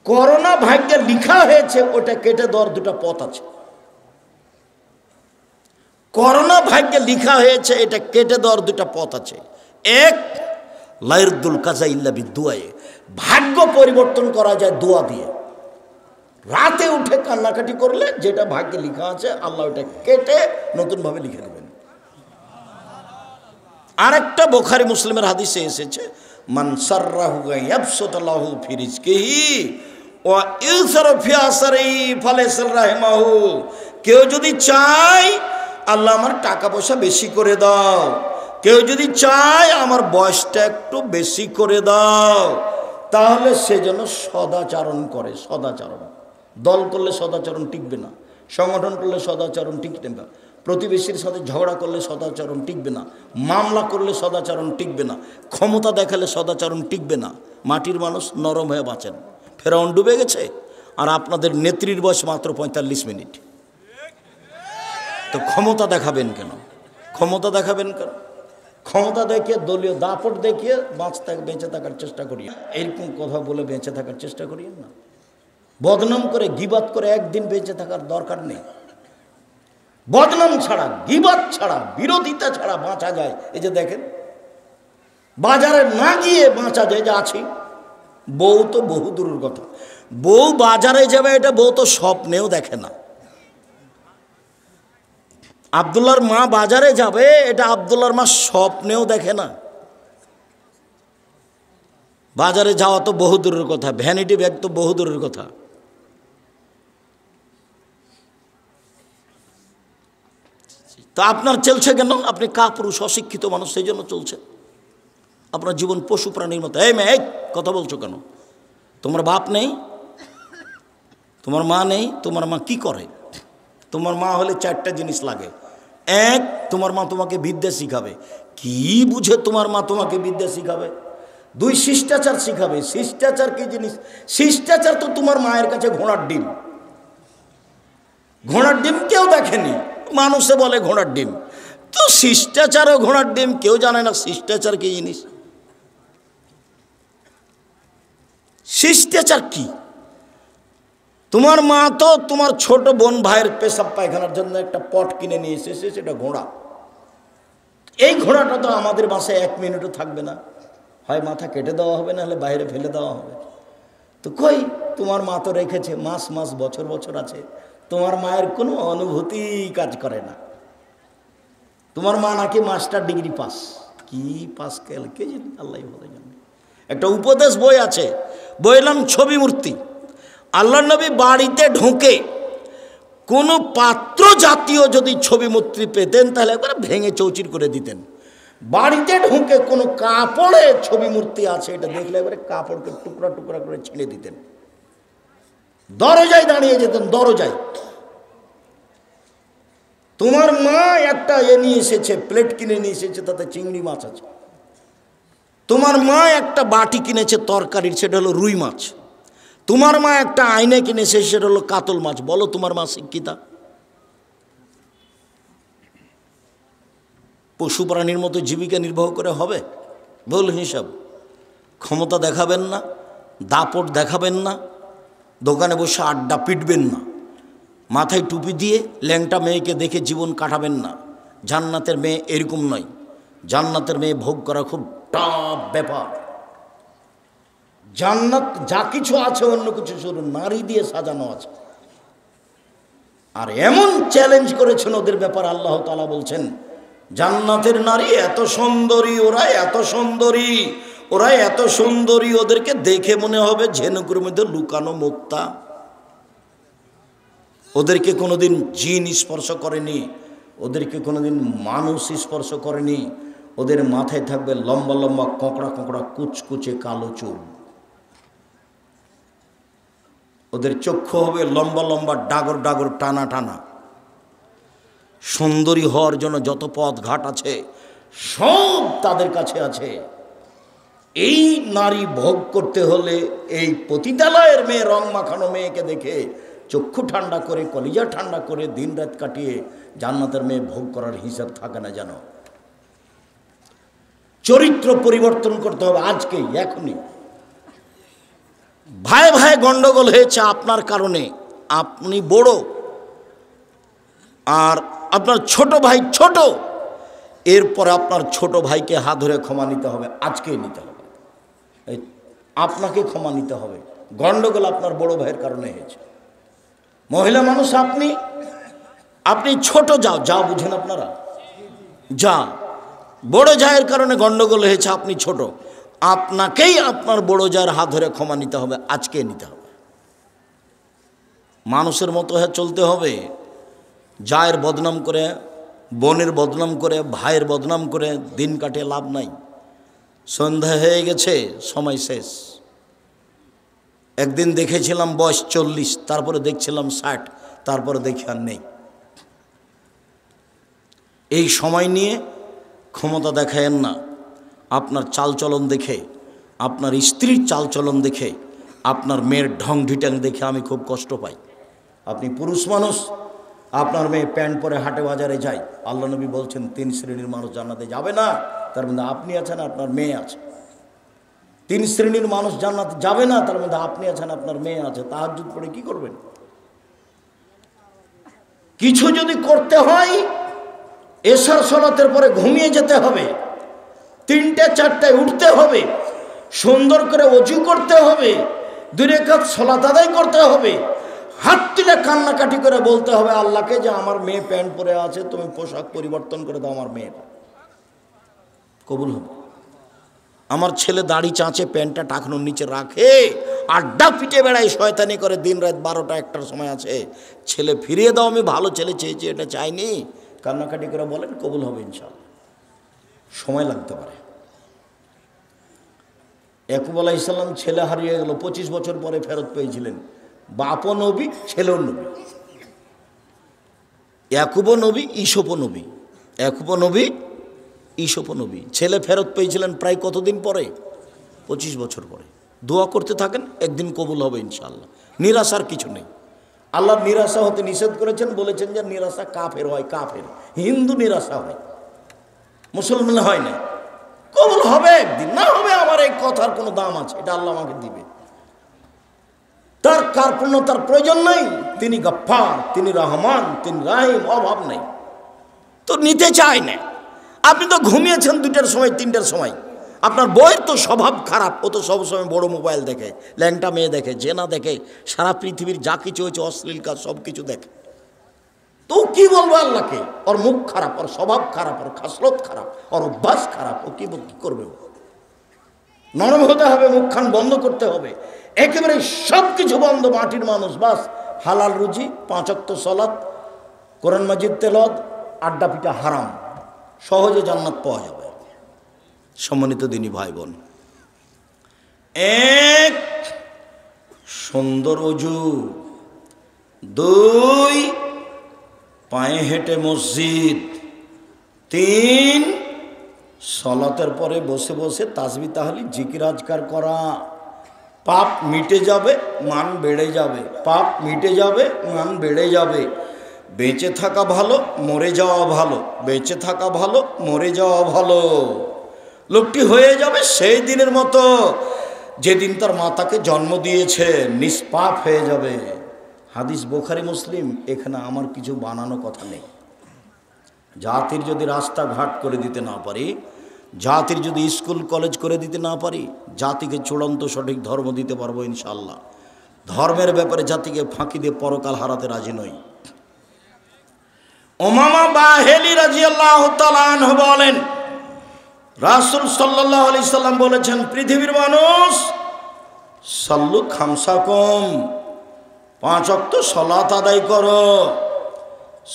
করোনা ভাগ্যে লেখা হয়েছে, ওটা কেটে দেওয়ার 2টা পথ আছে। করোনা ভাগ্যে লেখা হয়েছে, এটা কেটে দেওয়ার 2টা পথ আছে। এক, লাইরদুল কাজা ইল্লা বিদুয়ায়ে, ভাগ্য পরিবর্তন করা যায় দোয়া দিয়ে। রাতে উঠে কান্নাকাটি করলে যেটা ভাগ্যে লেখা আছে আল্লাহ ওটা কেটে নতুনভাবে লিখে দেবেন। আরেকটা বুখারী মুসলিমের হাদিসে এসেছে, মান সাররাহু ইয়াবসুতাল্লাহু ফি রিজকিহি ওয়া ইউসরা ফি আসরিহি ফালাইসা রাহিমাহু। কেউ যদি চায় আল্লাহ আমার টাকা পয়সা বেশি করে দাও, কেউ যদি চায় আমার বয়সটা একটু বেশি করে দাও, তাহলে সে যেন সদাচরণ করে। সদাচরণ, দল করলে সদাচরণ টিকবে না, সংগঠন করলে সদাচরণ টিকবে না, প্রতিবেশীর সাথে ঝগড়া করলে সদাচরণ টিকবে না, মামলা করলে সদাচরণ টিকবে না, ক্ষমতা দেখালে সদাচরণ টিকবে না। মাটির মানুষ নরম হয়ে বাঁচেন। ফেরাউন ডুবে গেছে, আর আপনাদের নেত্রীর বয়স মাত্র 45 মিনিট। তো ক্ষমতা দেখাবেন কেন? ক্ষমতা দেখাবেন কেন? ক্ষমতা দেখিয়ে, দলীয় দাপট দেখিয়ে বেঁচে থাকার চেষ্টা করি। এরকম কথা বলে বেঁচে থাকার চেষ্টা করি না। বদনাম করে, গীবাত করে একদিন বেঁচে থাকার দরকার নেই। বদনাম ছাড়া, গীবাত ছাড়া, বিরোধিতা ছাড়া বাঁচা যায়। এই যে দেখেন, বাজারে না গিয়ে বাঁচা যায়, যে আছি। বউ তো বহু দূরের কথা, বউ বাজারে যাবে এটা বউ তো স্বপ্নেও দেখে না। আব্দুল্লাহর মা বাজারে যাবে এটা আব্দুল্লাহর মা স্বপ্নেও দেখে না। বাজারে যাওয়া তো বহু দূরের কথা, ভ্যানিটি ব্যাগ তো বহু দূরের কথা। তো আপনার চলছে কেন? আপনি কাপুরুষ, অশিক্ষিত মানুষ, সেই জন্য চলছে। আপনার জীবন পশু প্রাণীর মতো। এই মেয়ে, কথা বলছো কেন? তোমার বাপ নেই, তোমার মা নেই, তোমার মা কি করে? তোমার মা হলে 4টা জিনিস লাগে। এক, তোমার মা তোমাকে বিদ্যা শিখাবে। কি বুঝে তোমার মা তোমাকে বিদ্যা শিখাবে? 2, শিষ্টাচার শিখাবে। শিষ্টাচার কি জিনিস? শিষ্টাচার তো তোমার মায়ের কাছে ঘোড়ার ডিম। ঘোড়ার ডিম কেউ দেখেনি, মানুষে বলে ঘোড়ার ডিম। তো শিষ্টাচার ও ঘোড়ার ডিম কেউ জানে না শিষ্টাচার কি জিনিস। শিষ্টাচার কি? তোমার মা তো তোমার ছোট বোন ভাইয়ের পেশাব পায়খানার জন্য একটা পট কিনে নিয়ে এসেছে, সেটা ঘোড়া। এই ঘোড়াটা তো আমাদের বাসায় 1 মিনিটও থাকবে না, হয় মাথা কেটে দেওয়া হবে, না হলে বাইরে ফেলে দেওয়া হবে। তো কই, তোমার মা তো রেখেছে, মাস মাস বছর বছর আছে। তোমার মায়ের কোনো অনুভূতি কাজ করে না। তোমার মা নাকি মাস্টার ডিগ্রি পাস, কি পাস কেল কে জানি, আল্লাহ ভালো জানে। একটা উপদেশ বই আছে, বইয়ের নাম ছবি মূর্তি। আল্লাহ নবী বাড়িতে ঢুকে কোনো পাত্র জাতীয় যদি ছবি মূর্তি পেতেন তাহলে একবার ভেঙে চৌচির করে দিতেন। বাড়িতে ঢুকে কোনো কাপড়ে ছবি মূর্তি আছে এটা দেখলে একবারে কাপড়কে টুকরা টুকরা করে ছিঁড়ে দিতেন। দরজায় দাঁড়িয়ে যেতেন, দরজায়। তোমার মা একটা নিয়ে এসেছে, প্লেট কিনে নিয়ে এসেছে, তাতে চিংড়ি মাছ আছে। তোমার মা একটা বাটি কিনেছে তরকারির, সেটা হলো রুই মাছ। তোমার মা একটা আয়না কিনেছে, সেটা হলো কাতল মাছ। বলো, তোমার মা শিক্ষিতা? পশু প্রাণীর মতো জীবিকা নির্বাহ করে হবে? ভুল হিসাব। ক্ষমতা দেখাবেন না, দাপট দেখাবেন না, দোকানে বসে আড্ডা পিটবেন না, মাথায় টুপি দিয়ে ল্যাংটা মেয়েকে দেখে জীবন কাটাবেন না। জান্নাতের মেয়ে এরকম নয়। জান্নাতের মেয়ে ভোগ করা খুব টাফ ব্যাপার। জান্নাত যা কিছু আছে, অন্য কিছু শুরু নারী দিয়ে সাজানো আছে। আর এমন চ্যালেঞ্জ করেছেন ওদের ব্যাপার, আল্লাহ তাআলা বলছেন জান্নাতের নারী এত সুন্দরী, ওরা এত সুন্দরী, ওরা এত সুন্দরী, ওদেরকে দেখে মনে হবে ঝিনুকের মধ্যে লুকানো মুক্তা। ওদেরকে কোনোদিন জিন স্পর্শ করেনি, ওদেরকে কোনোদিন মানুষ স্পর্শ করেনি। ওদের মাথায় থাকবে লম্বা লম্বা কোঁকড়া কোঁকড়া কুচকুচে কালো চুল। ওদের চক্ষু হবে লম্বা লম্বা ডাগর ডাগর টানা টানা। সুন্দরী হওয়ার জন্য যত পথ ঘাট আছে সব তাদের কাছে আছে। এই নারী ভোগ করতে হলে এই পতিতালয়ের মেয়ে, রং মাখানো মেয়েকে দেখে চক্ষু ঠান্ডা করে, কলিজা ঠান্ডা করে দিন রাত কাটিয়ে জান্নাতের মেয়ে ভোগ করার হিসাব থাকে না জানো। চরিত্র পরিবর্তন করতে হবে আজকেই, এখনই। ভাই ভাই গন্ডগোল হয়েছে আপনার কারণে, আপনি বড় আর আপনার ছোট ভাই ছোট, এরপরে আপনার ছোট ভাইকে হাত ধরে ক্ষমা নিতে হবে, আজকেই নিতে হবে। আপনাকে ক্ষমা নিতে হবে। গন্ডগোল আপনার বড় ভাইয়ের কারণে হয়েছে। মহিলা মানুষ আপনি ছোট, যা বুঝেন আপনারা, যা বড় জায়ের কারণে গন্ডগোল হয়েছে, আপনি ছোট, আপনাকেই আপনার বড় জায়ের হাত ধরে ক্ষমা নিতে হবে, আজকে নিতে হবে। মানুষের মতো হয়ে চলতে হবে। জায়ের বদনাম করে, বোনের বদনাম করে, ভাইয়ের বদনাম করে দিন কাটে লাভ নাই। সন্ধ্যা হয়ে গেছে, সময় শেষ। একদিন দেখেছিলাম বয়স 40, তারপরে দেখছিলাম 60, তারপরে দেখি আর নেই। এই সময় নিয়ে ক্ষমতা দেখায়েন না। আপনার চালচলন দেখে, আপনার স্ত্রীর চালচলন দেখে, আপনার মেয়ের ঢং ঢিটাং দেখে আমি খুব কষ্ট পাই। আপনি পুরুষ মানুষ, আপনার মেয়ে প্যান্ট পরে হাটে বাজারে যায়, আল্লাহ নবী বলছেন 3 শ্রেণীর মানুষ জান্নাতে যাবে না। তার মধ্যে আপনি আছেন, আপনার মেয়ে আছে। 3 শ্রেণীর মানুষ জান্নাতে যাবে না, তার মধ্যে আপনি আছেন, আপনার মেয়ে আছে। তাহাজ্জুদ পড়ে কি করবেন? কিছু যদি করতে হয় এশার সালাতের পরে ঘুমিয়ে যেতে হবে, 3টে 4টায় উঠতে হবে, সুন্দর করে ওযু করতে হবে, 2 রাকাত সালাত আদায় করতে হবে, হাত তুলে কান্নাকাটি করে বলতে হবে আল্লাহকে যে আমার মেয়ে প্যান্ট পরে আছে, তুমি পোশাক পরিবর্তন করে দাও, আমার মেয়ের কবুল হবে। আমার ছেলে দাড়ি চাঁচে, প্যান্টটা টাকনোর নিচে রাখে, আড্ডা পিটে বেড়ায়, শয়তানি করে, দিন রাত 12টা 1টার সময় আছে, ছেলে ফিরিয়ে দাও, আমি ভালো ছেলে চেয়েছি, এটা চাইনি, কান্নাকাটি করে বলেন, কবুল হবে ইনশাআল্লাহ। সময় লাগতে পারে। ইয়াকুব আলাইহিস সালাম ছেলে হারিয়ে গেল, 25 বছর পরে ফেরত পেয়েছিলেন। বাপও নবী, ছেলেও নবী। ইয়াকুবও নবী, ঈসপও নবী। ইয়াকুবও নবী, ঈসপও নবী। ছেলে ফেরত পেয়েছিলেন প্রায় কতদিন পরে? 25 বছর পরে। দোয়া করতে থাকেন, একদিন কবুল হবে ইনশাআল্লাহ। নিরাশার কিছু নেই। আল্লাহ নিরাশা হতে নিষেধ করেছেন, বলেছেন যে নিরাশা কাফের হয়, কাফের। হিন্দু নিরাশা হয়, মুসলমান হয় না। কবুল হবে একদিন, না হবে আমার এই কথার কোনো দাম আছে, এটা আল্লাহ আমাকে দিবে। তার কার্পণ্যতার প্রয়োজন নাই। তিনি গফফার, তিনি রহমান, তিনি রাহিম, অভাব নেই। তো নিতে চায় না। আপনি তো ঘুমিয়েছেন 2টার সময়, 3টার সময়। আপনার বইয়ের তো স্বভাব খারাপ, ও তো সবসময় বড় মোবাইল দেখে, ল্যাংটা মেয়ে দেখে, জেনা দেখে, সারা পৃথিবীর যা কিছু হয়েছে অশ্লীল কাজ সব কিছু দেখে। তো কি বলবো আল্লাহকে? ওর মুখ খারাপ, ওর স্বভাব খারাপ, ওর খাসলত খারাপ, ওর অভ্যাস খারাপ, ও কি করবে? নরম হতে হবে, মুখখান বন্ধ করতে হবে, একেবারে সব কিছু বন্ধ। মাটির মানুষ, বাস হালাল রুজি, 5 ওয়াক্ত সালাত, কোরআন মাজিদ তেলাওয়াত, আড্ডা পিটা হারাম, সহজে জান্নাত পাওয়া যাবে। সম্মানিত দিনী ভাই বোন, 1 সুন্দর ওযু, 2 পায়ে হেঁটে মসজিদ, 3 সালাতের পরে বসে বসে তাসবিহ তাহলিল জিকির আজকার করা। পাপ মিটে যাবে, মান বেড়ে যাবে। পাপ মিটে যাবে, মান বেড়ে যাবে। বেঁচে থাকা ভালো, মরে যাওয়া ভালো। বেঁচে থাকা ভালো, মরে যাওয়া ভালো। লোকটি হয়ে যাবে সেই দিনের মতো যেদিন তার মাতাকে জন্ম দিয়েছে, নিষ্পাপ হয়ে যাবে। হাদিস বুখারী মুসলিম। এখানে আমার কিছু বানানো কথা নেই। জাতির যদি রাস্তাঘাট করে দিতে না পারি, জাতির যদি স্কুল কলেজ করে দিতে না পারি, জাতিকে চূড়ান্ত সঠিক ধর্ম দিতে পারবো ইনশাআল্লাহ। ধর্মের ব্যাপারে জাতিকে ফাঁকি দিয়ে পরকাল হারাতে রাজি নই। উমামা বাহিলি রাদিয়াল্লাহু তাআলা আনহু বলেন, রাসূল সাল্লাল্লাহু আলাইহি সাল্লাম বলেছেন, পৃথিবীর মানুষ সাল্লু খামসাকুম, 5 ওয়াক্ত সালাত আদায় করো,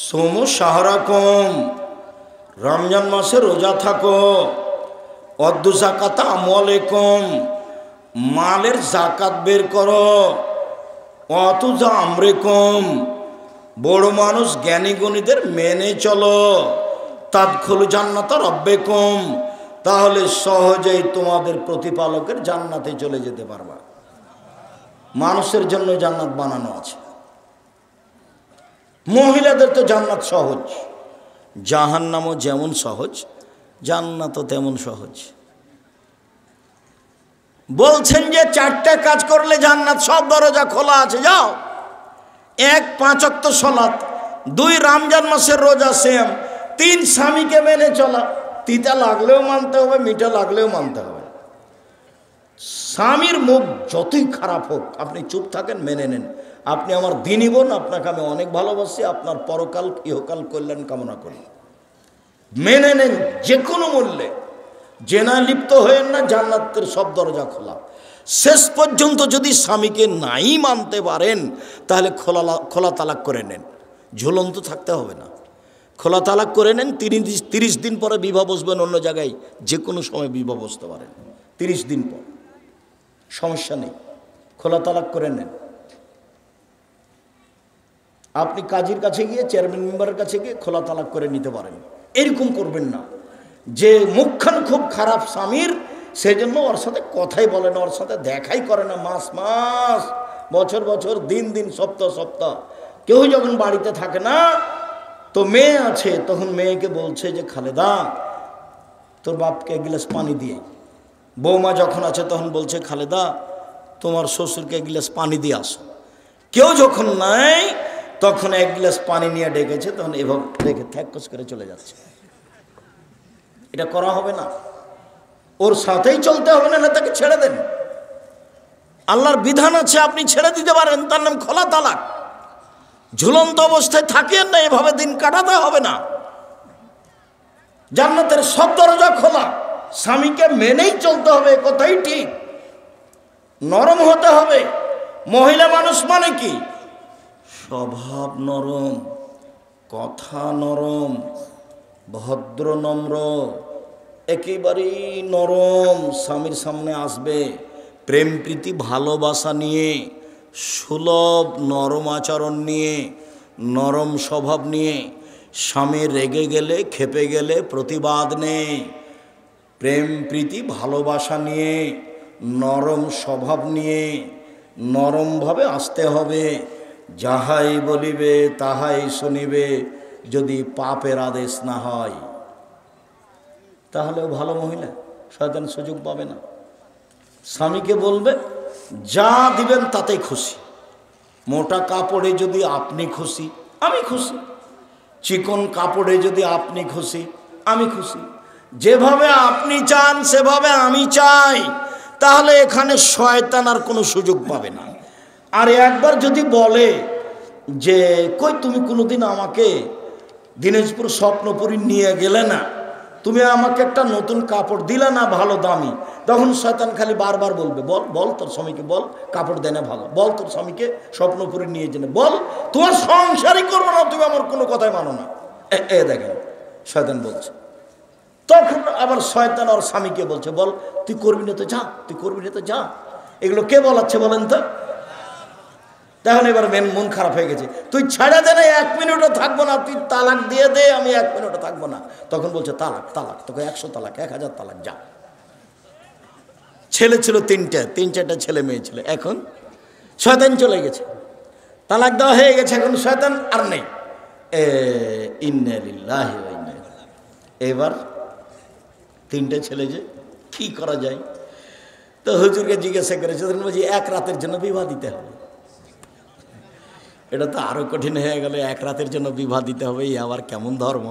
সুমু শাহরাকুম, রমজান মাসে রোজা থাকো, অদ্দু যাকাতা আমওয়ালিকুম, মালের যাকাত বের করো, অতুজা আমরিকুম, বড় মানুষ জ্ঞানী গুণীদের মেনে চলো, তাদখুলু জান্নাতা রাব্বিকুম, তাহলে সহজেই তোমাদের প্রতিপালকের জান্নাতে চলে যেতে পারবা। মানুষের জন্য জান্নাত বানানো আছে। মহিলাদের তো জান্নাত সহজ, জাহান্নামও যেমন সহজ, জান্নাতও তেমন সহজ। বলছেন যে 4টা কাজ করলে জান্নাত, সব দরজা খোলা আছে, যাও। 1 5 ওয়াক্ত সালাত, 2 রমজান মাসের রোজা, সেম। 3 স্বামীকে মেনে চলা, তিতা লাগলেও মানতে হবে, মিঠা লাগলেও মানতে হবে। স্বামীর মুখ যতই খারাপ হোক আপনি চুপ থাকেন, মেনে নেন। আপনি আমার দিনী বোন, আপনাকে আমি অনেক ভালোবাসি, আপনার পরকাল ইহকাল কল্যাণ কামনা করি, মেনে নেন যে কোনো মূল্যে। জেনা লিপ্ত হয়েন না, জান্নাতের সব দরজা খোলা। শেষ পর্যন্ত যদি স্বামীকে নাই মানতে পারেন, তাহলে খোলা তালাক করে নেন, ঝুলন্ত থাকতে হবে না। খোলা তালাক করে নেন, 30 দিন পরে বিবাহ বসবেন অন্য জায়গায়, যে কোনো সময় বিবাহ বসতে পারেন 30 দিন পর, সমস্যা নেই। খোলা তালাক করে নেন। আপনি কাজীর কাছে গিয়ে, চেয়ারম্যান মেম্বারের কাছে গিয়ে খোলা তালাক করে নিতে পারেন। এরকম করবেন না যে মুখখান খুব খারাপ স্বামীর, সেই জন্য ওর সাথে কথাই বলে না, ওর সাথে দেখাই করে না, মাস মাস, বছর বছর, দিন দিন, সপ্তাহ সপ্তাহ। কেউ যখন বাড়িতে থাকে না, তো মেয়ে আছে, তখন মেয়েকে বলছে যে খালেদা তোর বাপকে এক গ্লাস পানি দিয়ে। বৌমা যখন আছে তখন বলছে খালেদা তোমার শ্বশুরকে এক গ্লাস পানি দিয়ে আসো। কেউ যখন নাই তখন এক গ্লাস পানি নিয়ে ডেকেছে, তখন এভাবে রেখে থ্যাকস করে চলে যাচ্ছে। এটা করা হবে না, ওর সাথেই চলতে হবে, না তাকে ছেড়ে দেন। আল্লাহর বিধান আছে, আপনি ছেড়ে দিতে পারেন, তার নাম খোলা তালাক। ঝুলন্ত অবস্থায় থাকেন না, এভাবে দিন কাটাতে হবে না। জান্নাতের সব দরজা খোলা, স্বামীকে মেনেই চলতে হবে, কথাই ঠিক। নরম হতে হবে। মহিলা মানুষ মানে কি? স্বভাব নরম, কথা নরম, ভদ্র নম্র, একেবারেই নরম। স্বামীর সামনে আসবে প্রেম প্রীতি ভালোবাসা নিয়ে, সুলভ নরম আচরণ নিয়ে, নরম স্বভাব নিয়ে। স্বামী রেগে গেলে খেপে গেলে প্রতিবাদ নেই, প্রেম প্রীতি ভালোবাসা নিয়ে, নরম স্বভাব নিয়ে নরমভাবে আসতে হবে। যাহাই বলিবে তাহাই শুনিবে, যদি পাপের আদেশ না হয়। তাহলেও ভালো মহিলা, শয়তান সুযোগ পাবে না। স্বামীকে বলবে যা দিবেন তাতেই খুশি। মোটা কাপড়ে যদি আপনি খুশি আমি খুশি, চিকন কাপড়ে যদি আপনি খুশি আমি খুশি, যেভাবে আপনি চান সেভাবে আমি চাই। তাহলে এখানে শয়তান আর কোনো সুযোগ পাবে না। আর একবার যদি বলে যে কই তুমি কোনোদিন আমাকে দিনাজপুর স্বপ্নপুরী নিয়ে গেলে না, তুমি আমাকে একটা নতুন কাপড় দিলে না ভালো দামি, তখন শয়তান খালি বারবার বলবে বল বল তোর স্বামীকে বল কাপড় দেয় না ভালো, বল তোর স্বামীকে স্বপ্নপুরী নিয়ে যেন, বল তোমার সংসারই করবো না, তুমি আমার কোনো কথাই মানো না। দেখেন শয়তান বলছে। তখন আবার শয়তান আর স্বামীকে বলছে বল তুই করবি না তো যা, তুই করবি না তো যা। এগুলো কে বলাচ্ছে বলেন তো? তখন এবার মন খারাপ হয়ে গেছে, তুই ছাড়া দে না, 1 মিনিটও থাকবো না, তুই তালাক দিয়ে দে, আমি 1 মিনিটও থাকবো না। তখন বলছে তালাক তালাক, তোকে 100 তালাক, 1000 তালাক, যা। ছেলে ছিল 3-4টা ছেলে মেয়ে ছিল, এখন শয়তান চলে গেছে, তালাক দেওয়া হয়ে গেছে, এখন শয়তান আর নেই। ইন্না লিল্লাহি ওয়া ইন্না ইলাইহি। এবার 3টে ছেলে, যে কি করা যায়? তো হুজুরকে জিজ্ঞাসা করেছে, বলছি 1 রাতের জন্য বিবাহ দিতে হবে। এটা তো আরো কঠিন হয়ে গেল, 1 রাতের জন্য বিবাহ দিতে হবে, এই আবার কেমন ধর্ম?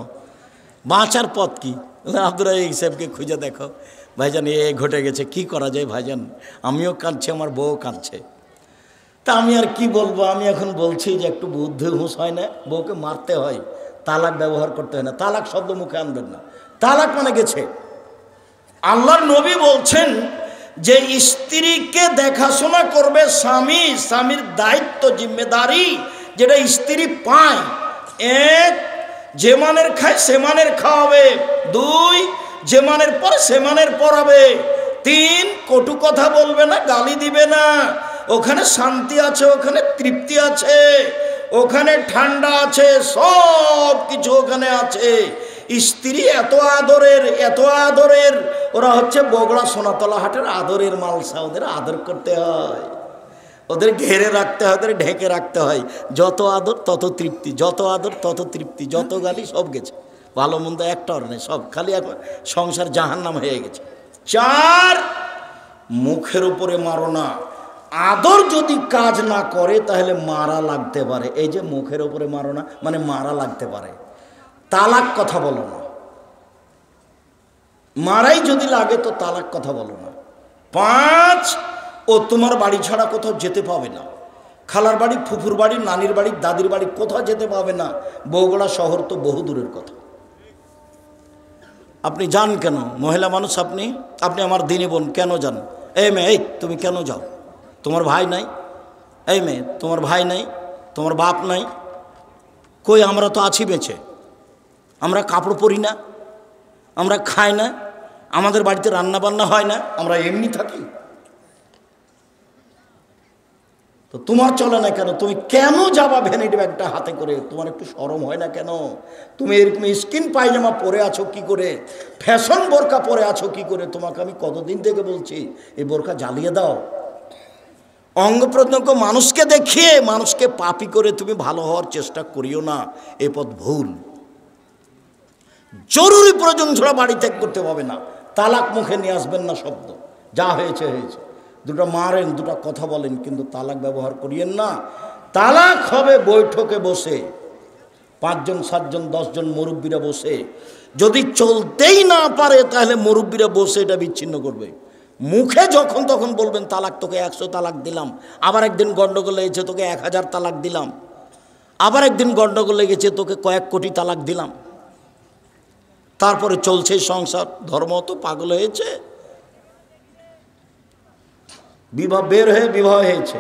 বাঁচার পথ কি? আব্দুর রাজ্জাক সাহেবকে খুঁজে দেখো, ভাইজান এ ঘটে গেছে, কি করা যায় ভাইজান? আমিও কাঁদছি, আমার বউ কাঁদছে। তা আমি আর কি বলবো? আমি এখন বলছি যে একটু বুদ্ধি হুঁশ হয় না, বউকে মারতে হয়, তালাক ব্যবহার করতে হয় না, তালাক শব্দ মুখে আনবেন না। তালাক মানে গেছে। আল্লাহর নবী বলছেন যে স্ত্রীকে দেখাশোনা করবে স্বামী, স্বামীর দায়িত্ব জিম্মেদারি যেটা স্ত্রী পায়। 1, যে মানের খায় সে মানের খাওয়াবে। 2, যে মানের পরে সে মানের পড়াবে। 3, কটু কথা বলবে না, গালি দিবে না। ওখানে শান্তি আছে, ওখানে তৃপ্তি আছে, ওখানে ঠান্ডা আছে, সব কিছু ওখানে আছে। স্ত্রী এত আদরের, এত আদরের, ওরা হচ্ছে বগড়া সোনাতলা হাটের আদরের মালসা। ওদের আদর করতে হয়, ওদের ঘেরে রাখতে হয়, ওদের ঢেকে রাখতে হয়। যত আদর তত তৃপ্তি, যত আদর তত তৃপ্তি, যত গালি সব গেছে, ভালো মন্দ একটাও নেই, সব খালি এখন সংসার জাহান্নাম হয়ে গেছে। 4, মুখের উপরে মারো না। আদর যদি কাজ না করে তাহলে মারা লাগতে পারে। এই যে মুখের উপরে মারো না মানে মারা লাগতে পারে। তালাক কথা বলো না, মারাই যদি লাগে তো তালাক কথা বলো না। 5, ও তোমার বাড়ি ছাড়া কোথাও যেতে পাবে না। খালার বাড়ি, ফুফুর বাড়ি, নানির বাড়ি, দাদির বাড়ি কোথাও যেতে পাবে না। বগুড়া শহর তো বহু দূরের কথা। আপনি যান কেন? মহিলা মানুষ আপনি, আপনি আমার দিনী বোন, কেন যান? এই মেয়ে, এই তুমি কেন যাও? তোমার ভাই নাই? এই মেয়ে, তোমার ভাই নাই, তোমার বাপ নাই? কই, আমরা তো আছি বেঁচে, আমরা কাপড় পরি না, আমরা খাই না, আমাদের বাড়িতে রান্না বান্না হয় না, আমরা এমনি থাকি। তো তোমার চলে না কেন? তুমি কেন যাবা ভ্যানিটি ব্যাগটা হাতে করে? তোমার একটু শরম হয় না কেন? তুমি এরকম স্কিন পায়জামা পরে আছো কি করে? ফ্যাশন বোরকা পরে আছো কি করে? তোমাকে আমি কতদিন থেকে বলছি এই বোরকা জ্বালিয়ে দাও। অঙ্গ প্রত্যঙ্গ মানুষকে দেখিয়ে মানুষকে পাপী করে তুমি ভালো হওয়ার চেষ্টা করিও না, এ পথ ভুল। জরুরি প্রয়োজন ছাড়া বাড়ি ত্যাগ করতে হবে না। তালাক মুখে নিয়ে আসবেন না শব্দ, যা হয়েছে হয়েছে। দুটো মারেন, দুটো কথা বলেন, কিন্তু তালাক ব্যবহার করিয়েন না। তালাক হবে বৈঠকে বসে, 5 জন 7 জন 10 জন মুরব্বীরা বসে। যদি চলতেই না পারে তাহলে মুরব্বীরা বসে এটা বিচ্ছিন্ন করবে। মুখে যখন তখন বলবেন তালাক, তোকে 100 তালাক দিলাম, আবার একদিন গন্ডগোল লেগেছে তোকে 1000 তালাক দিলাম, আবার একদিন গন্ডগোল লেগেছে তোকে কয়েক কোটি তালাক দিলাম। তারপরে চলছে সংসার। ধর্ম তো পাগল হয়েছে। বিবাহ বের হয়ে বিবাহ হয়েছে,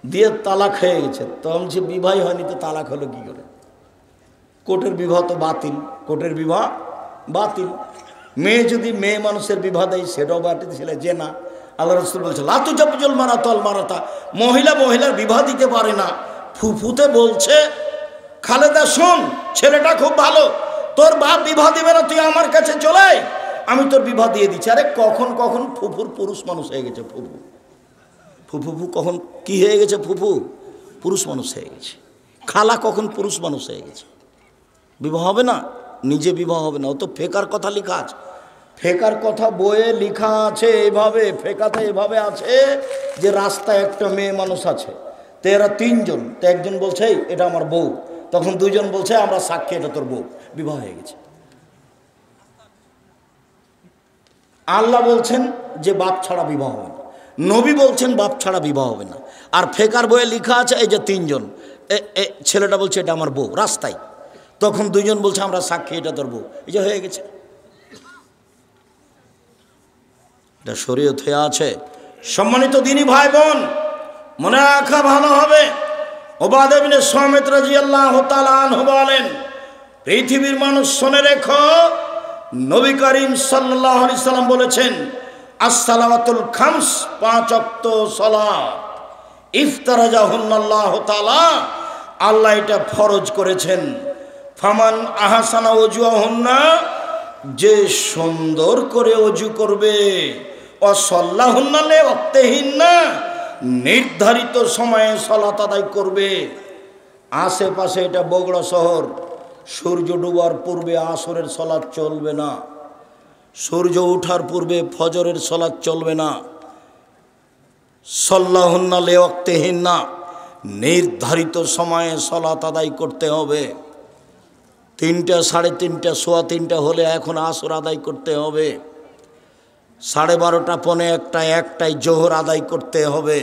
দিয়ে তালাক হয়ে গেছে। তখন যে বিবাহ হয়নি তো তালাক হলো কি করে? কোর্টের বিবাহ তো বাতিল, কোর্টের বিবাহ বাতিল। মেয়ে যদি মেয়ে মানুষের বিবাহ দেয় সেটাও বাতিল, ছিল যে না। আল্লাহ রাসূল বলছে লাতু জাবজুল মারাতাল মারাতা, মহিলা মহিলার বিবাহ দিতে পারে না। ফুফুতে বলছে খালেদা শোন, ছেলেটা খুব ভালো, তোর বাপ বিবাহ দিবে না, তুই আমার কাছে চলে আয়, আমি তোর বিবাহ দিয়ে দিচ্ছি। আরে কখন কখন ফুফুর পুরুষ মানুষ হয়ে গেছে। ফুফু ফুফু কখন কি হয়ে গেছে? ফুফু পুরুষ মানুষ হয়ে গেছে। খালা কখন পুরুষ মানুষ হয়ে গেছে। বিবাহ হবে না, নিজে বিবাহ হবে না। ও তো ফেকার কথা লেখা আছে, ফেকার কথা বইয়ে লেখা আছে এইভাবে। ফেকাতে এভাবে আছে যে রাস্তায় একটা মেয়ে মানুষ আছে, তো এরা 3 জন, তো একজন বলছে এটা আমার বউ, তখন 2 জন বলছে আমরা সাক্ষী এটা তোর বউ, বিবাহ হয়ে গেছে। আল্লাহ বলছেন যে বাপ ছাড়া বিবাহ হবে না, নবী বলছেন বাপ ছাড়া বিবাহ হবে না। আর ফেকার বইয়ে লেখা আছে এই যে 3 জন, ছেলেটা বলছে এটা আমার বউ রাস্তায়, তখন 2 জন বলছে আমরা সাক্ষী এটা তোর বউ, এই যে হয়ে গেছে। এটা শরীয়ত হয়ে আছে। সম্মানিত দিনী ভাই বোন, মনে রাখা ভালো হবে। ওবাদা ইবনে সামিত রাদিয়াল্লাহু তাআলা আনহু বলেন, পৃথিবীর মানুষ শুনে রেখো, নবী করিম সাল্লাল্লাহু আলাইহি সাল্লাম বলেছেন as-salawatul khams, 5 ওয়াক্ত সালাত, ইফতারাজাহুল্লাহু তাআলা, আল্লাহ এটা ফরজ করেছেন। ফামান আহসানা ওযুহুন্না, যে সুন্দর করে ওযু করবে, ও সাল্লাহুন্না লিওয়াক্তিহিন্না, নির্ধারিত সময়ে সালাত আদায় করবে। আশেপাশে এটা বগুড়া শহর, সূর্য ডুবার পূর্বে আসরের সালাত চলবে না, সূর্য ওঠার পূর্বে ফজরের সালাত চলবে না। সাল্লাহুন্না লিওয়াক্তিহিন্না, নির্ধারিত সময়ে সালাত আদায় করতে হবে। 3টা, 3:30, 3:15 হলে এখন আসর আদায় করতে হবে। 12:30, 1:45, 1টায় জোহর আদায় করতে হবে।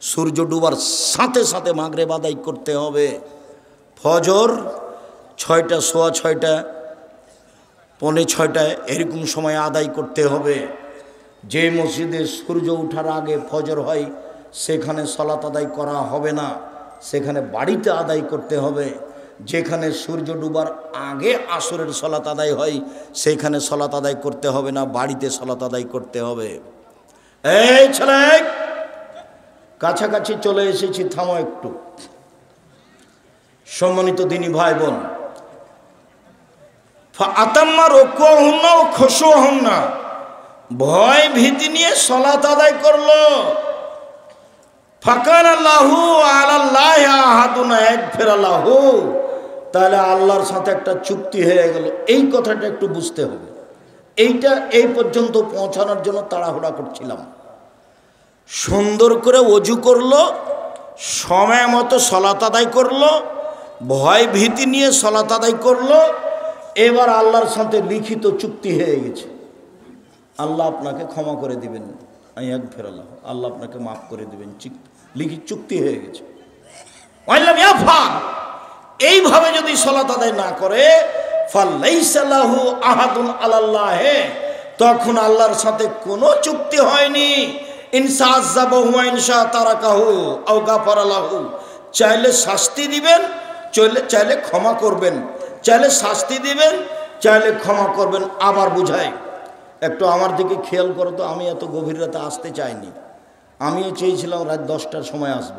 সূর্য ডুবার সাথে সাথে মাগরিব আদায় করতে হবে। ফজর 6টা, 6:15, 5:45 এরকম সময় আদায় করতে হবে। যে মসজিদে সূর্য ওঠার আগে ফজর হয় সেখানে সালাত আদায় করা হবে না, সেখানে বাড়িতে আদায় করতে হবে। যেখানে সূর্য ডুবার আগে আসরের সালাত আদায় হয় সেখানে সালাত আদায় করতে হবে না, বাড়িতে সালাত আদায় করতে হবে। এই ছেলে, কাছাকাছি চলে এসেছি, থামো একটু। সম্মানিত দিনী ভাই বোন, ফাতাম্মা রুকুহুন্না ওয়া খুশুহুন্না, ভয় ভীতি নিয়ে সালাত আদায় করলো। ফাকানা লাহু আলাল্লাহি আহাদুন ইয়াগফিরালাহু, তাহলে আল্লাহর সাথে একটা চুক্তি হয়ে গেল। এই কথাটা একটু বুঝতে হবে। এইটা এই পর্যন্ত পৌঁছানোর জন্য তাড়াহুড়া করছিলাম। সুন্দর করে ওযু করলো, সময় মতো সালাত আদায় করলো, ভয় ভীতি নিয়ে সালাত আদায় করলো। এবার আল্লাহর সাথে লিখিত চুক্তি হয়ে গেছে, আল্লাহ আপনাকে ক্ষমা করে দিবেন, ইয়াগফিরাল্লাহু, আল্লাহ আপনাকে মাফ করে দিবেন, লিখিত চুক্তি হয়ে গেছে। এইভাবে যদি সালাত আদায় না করে, ফালাইসা লাহু আহাদুন আলাল্লাহি, তখন আল্লাহর সাথে কোনো চুক্তি হয়নি। ইনসা আযাবাহু ওয়া ইনসা তারাকাহু আও গাফারা লাহু, চাইলে শাস্তি দিবেন, চাইলে ক্ষমা করবেন, চাইলে শাস্তি দিবেন, চাইলে ক্ষমা করবেন। আবার বুঝাই, একটু আমার দিকে খেয়াল করো তো। আমি এত গভীর রাতে আসতে চাইনি, আমিও চেয়েছিলাম রাত 10টার সময় আসব।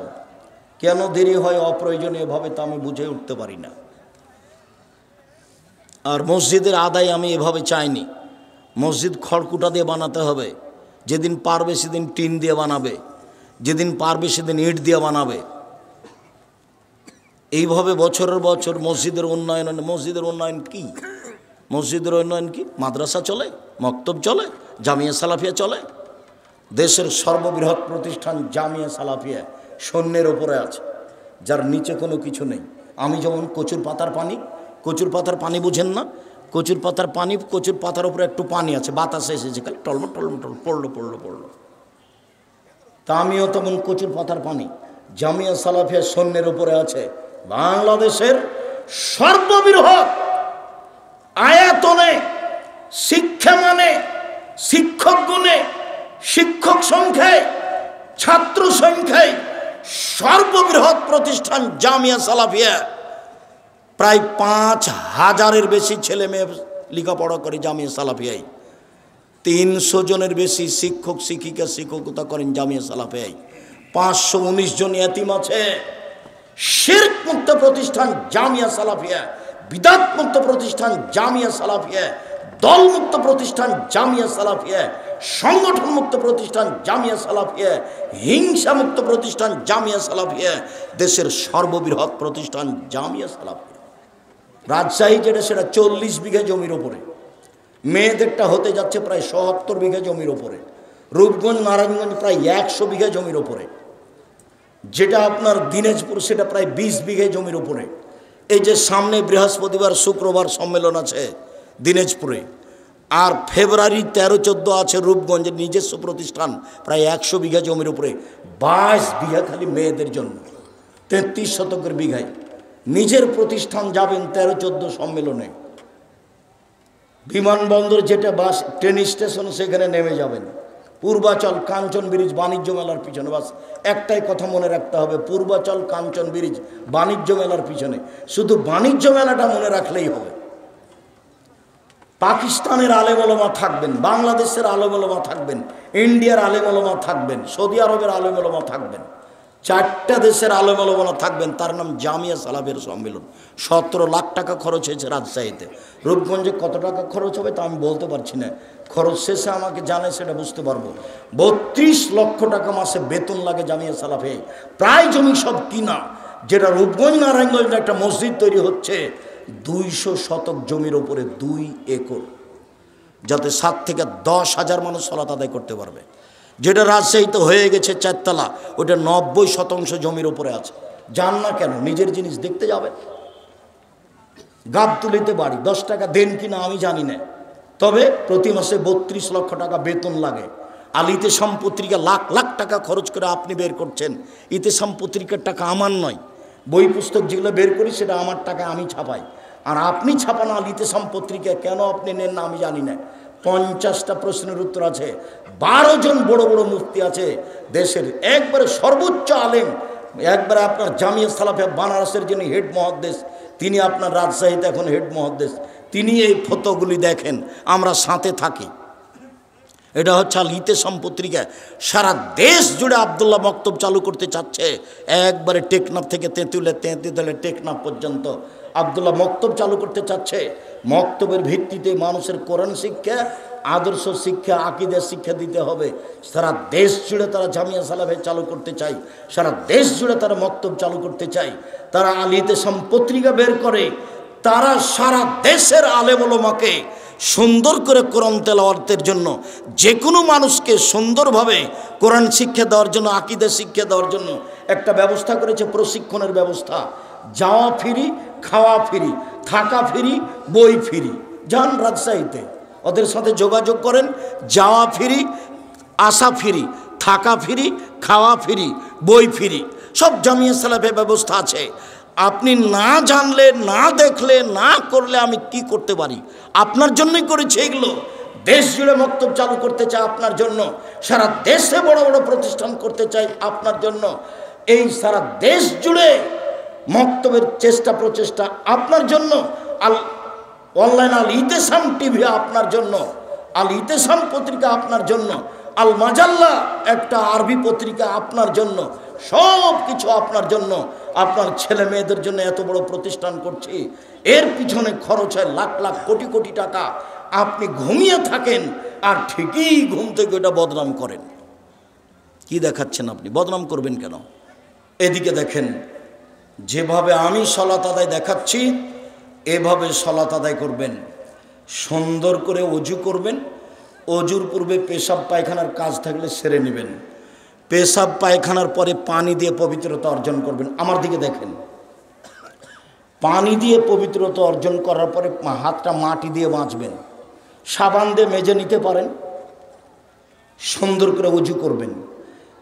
কেন দেরি হয় অপ্রয়োজনীয়ভাবে তা আমি বুঝে উঠতে পারি না। আর মসজিদের আদায় আমি এভাবে চাইনি। মসজিদ খড়কুটা দিয়ে বানাতে হবে, যেদিন পারবে সেদিন টিন দিয়ে বানাবে, যেদিন পারবে সেদিন ইট দিয়ে বানাবে। এইভাবে বছরের বছর মসজিদের উন্নয়ন। মসজিদের উন্নয়ন কি? মসজিদের উন্নয়ন কি? মাদ্রাসা চলে, মক্তব চলে, জামিয়া সালাফিয়া চলে। দেশের সর্ববৃহৎ প্রতিষ্ঠান জামিয়া সালাফিয়া শূন্যের ওপরে আছে, যার নিচে কোনো কিছু নেই। আমি যেমন কচুর পাতার পানি বুঝেন না? কচুর পাতার উপরে একটু পানি আছে, বাতাসে এসেছে, খালি টলমট পড়লো। তা আমিও তেমন কচুর পাতার পানি, জামিয়া সালাফিয়া শূন্যের উপরে আছে। বাংলাদেশের সর্ববৃহৎ আয়তনে, শিক্ষা মানে, শিক্ষক গুণে, শিক্ষক সংখ্যায়, ছাত্র সংখ্যায় সর্ববৃহৎ প্রতিষ্ঠান জামিয়া সালাফিয়া। প্রায় ৫,০০০-এর বেশি ছেলে মেয়ে লেখাপড়া করে জামিয়া সালাফিয়ায়। ৩০০ জনের বেশি শিক্ষক শিক্ষিকা শিক্ষকতা করেন জামিয়া সালাফিয়ায়। ৫১৯ জন ইয়াতিম আছে। শিরক মুক্ত প্রতিষ্ঠান জামিয়া সালাফিয়া, বিদআত মুক্ত প্রতিষ্ঠান জামিয়া সালাফিয়া, দলমুক্ত প্রতিষ্ঠান জামিয়া সালাফিয়া, সংগঠন মুক্ত প্রতিষ্ঠান জামিয়া সালাফিয়া, হিংসা মুক্ত প্রতিষ্ঠান জামিয়া সালাফিয়া, দেশের সর্ববৃহৎ প্রতিষ্ঠান জামিয়া সালাফিয়া। রাজশাহী যেটা, সেটা 40 বিঘা জমির ওপরে, মেয়েদেরটা হতে যাচ্ছে প্রায় ৭০ বিঘা জমির ওপরে। রূপগঞ্জ নারায়ণগঞ্জ প্রায় ১০০ বিঘা জমির ওপরে। যেটা আপনার দিনাজপুর, সেটা প্রায় 20 বিঘা জমির ওপরে। এই যে সামনে বৃহস্পতিবার শুক্রবার সম্মেলন আছে দিনাজপুরে, আর ফেব্রুয়ারি 13-14 আছে রূপগঞ্জের নিজস্ব প্রতিষ্ঠান প্রায় 100 বিঘা জমির উপরে। 22 বিঘা খালি মেয়েদের জন্য, 33 শতকের বিঘায় নিজের প্রতিষ্ঠান যাবেন 13-14 সম্মেলনে। বিমানবন্দর যেটা বাস ট্রেন স্টেশন, সেখানে নেমে যাবেন। পূর্বাচল কাঞ্চন ব্রিজ বাণিজ্য মেলার পিছনে, বাস একটাই কথা মনে রাখতে হবে, পূর্বাচল কাঞ্চন ব্রিজ বাণিজ্য মেলার পিছনে। শুধু বাণিজ্য মেলাটা মনে রাখলেই হবে। পাকিস্তানের আলেম ওলামা থাকবেন, বাংলাদেশের আলেম ওলামা থাকবেন, ইন্ডিয়ার আলেম ওলামা থাকবেন, সৌদি আরবের আলেম ওলামা থাকবেন, 4টা দেশের আলেম ওলামা থাকবেন। তার নাম জামিয়া সালাফের সম্মেলন। 17 লাখ টাকা খরচ হয়েছে রাজশাহীতে। রূপগঞ্জে কত টাকা খরচ হবে তা আমি বলতে পারছি না, খরচ শেষে আমাকে জানে সেটা বুঝতে পারবো। 32 লক্ষ টাকা মাসে বেতন লাগে জামিয়া সালাফে। প্রায় জমি সব কিনা, যেটা রূপগঞ্জ নারায়ণগঞ্জে একটা মসজিদ তৈরি হচ্ছে 200 শতক জমির ওপরে 2 একর, যাতে 7 থেকে 10,000 মানুষ সালাত আদায় করতে পারবে। যেটা রাজশাহীতে হয়ে গেছে 4 তলা, ওটা 90% জমির ওপরে আছে। যান না কেন? নিজের জিনিস দেখতে যাবে। গাবতলিতে বাড়ি, 10 টাকা দেন কিনা আমি জানি না, তবে প্রতি মাসে 32 লক্ষ টাকা বেতন লাগে। আর ইতেসাম পত্রিকা লাখ লাখ টাকা খরচ করে আপনি বের করছেন। ইতেসাম পত্রিকার টাকা আমার নয়, বই পুস্তক যেগুলো বের করি সেটা আমার টাকা, আমি ছাপাই। আর আপনি ছাপানো আল ইতেসাম পত্রিকা কেন আপনি নেন না আমি জানি না। 50টা প্রশ্নের উত্তর আছে। 12 জন বড় বড় মুফতি আছে দেশের, একবারে সর্বোচ্চ আলেম। একবারে আপনার জামিয়া সালাফিয়া বানারসের যিনি হেড মহাদ্দেশ, তিনি আপনার রাজশাহীতে এখন হেড মহাদ্দেশ, তিনি এই ফতোগুলি দেখেন, আমরা সাথে থাকি। এটা হচ্ছে আল ইতেসাম পত্রিকা। সারা দেশ জুড়ে আবদুল্লাহ মক্তব চালু করতে চাচ্ছে। একবারে টেকনাফ থেকে তেঁতুলে টেকনাফ পর্যন্ত আবদুল্লাহ মক্তব চালু করতে চাচ্ছে। মক্তবের ভিত্তিতে মানুষের কোরআন শিক্ষা, আদর্শ শিক্ষা, আকীদা শিক্ষা দিতে হবে। সারা দেশ জুড়ে তারা জামিয়া সালাফে চালু করতে চায়, সারা দেশ জুড়ে তারা মক্তব চালু করতে চায়। তারা আল ইতেসাম পত্রিকা বের করে, তারা সারা দেশের আলেম ওলামাকে সুন্দর করে কোরআন তেলাওয়াতের জন্য, যে কোনো মানুষকে সুন্দরভাবে কোরআন শিক্ষা দেওয়ার জন্য, আকীদা শিক্ষা দেওয়ার জন্য একটা ব্যবস্থা করেছে, প্রশিক্ষণের ব্যবস্থা। যাওয়া ফ্রি, খাওয়া ফ্রি, থাকা ফ্রি, বই ফ্রি। যান রাজশাহীতে, ওদের সাথে যোগাযোগ করেন। যাওয়া ফ্রি, আসা ফ্রি, থাকা ফ্রি, খাওয়া ফ্রি, বই ফ্রি, সব জামিয়া সালাফে ব্যবস্থা আছে। আপনি না জানলে, না দেখলে, না করলে আমি কি করতে পারি? আপনার জন্যই করেছি এগুলো। দেশ জুড়ে মক্তব চালু করতে চাই আপনার জন্য, সারা দেশে বড় বড় প্রতিষ্ঠান করতে চাই আপনার জন্য। এই সারা দেশ জুড়ে মক্তবের চেষ্টা প্রচেষ্টা আপনার জন্য। অনলাইন আল ইতেসাম টিভি আপনার জন্য, আল ইতেসাম পত্রিকা আপনার জন্য, আল মাজাল্লা একটা আরবি পত্রিকা আপনার জন্য, সব কিছু আপনার জন্য। আপনার ছেলে মেয়েদের জন্য এত বড় প্রতিষ্ঠান করছি, এর পিছনে খরচ হয় লাখ লাখ কোটি কোটি টাকা। আপনি ঘুমিয়ে থাকেন আর ঠিকই ঘুম থেকে ওটা বদনাম করেন। কি দেখাচ্ছেন আপনি? বদনাম করবেন কেন? এদিকে দেখেন, যেভাবে আমি সালাত আদায় দেখাচ্ছি এভাবে সালাত আদায় করবেন। সুন্দর করে অজু করবেন। অজুর পূর্বে পেশাব পায়খানার কাজ থাকলে সেরে নেবেন। পেশাব পায়খানার পরে পানি দিয়ে পবিত্রতা অর্জন করবেন। আমার দিকে দেখেন, পানি দিয়ে পবিত্রতা অর্জন করার পরে হাতটা মাটি দিয়ে বাঁচবেন, সাবান দিয়ে মেজে নিতে পারেন। সুন্দর করে অজু করবেন।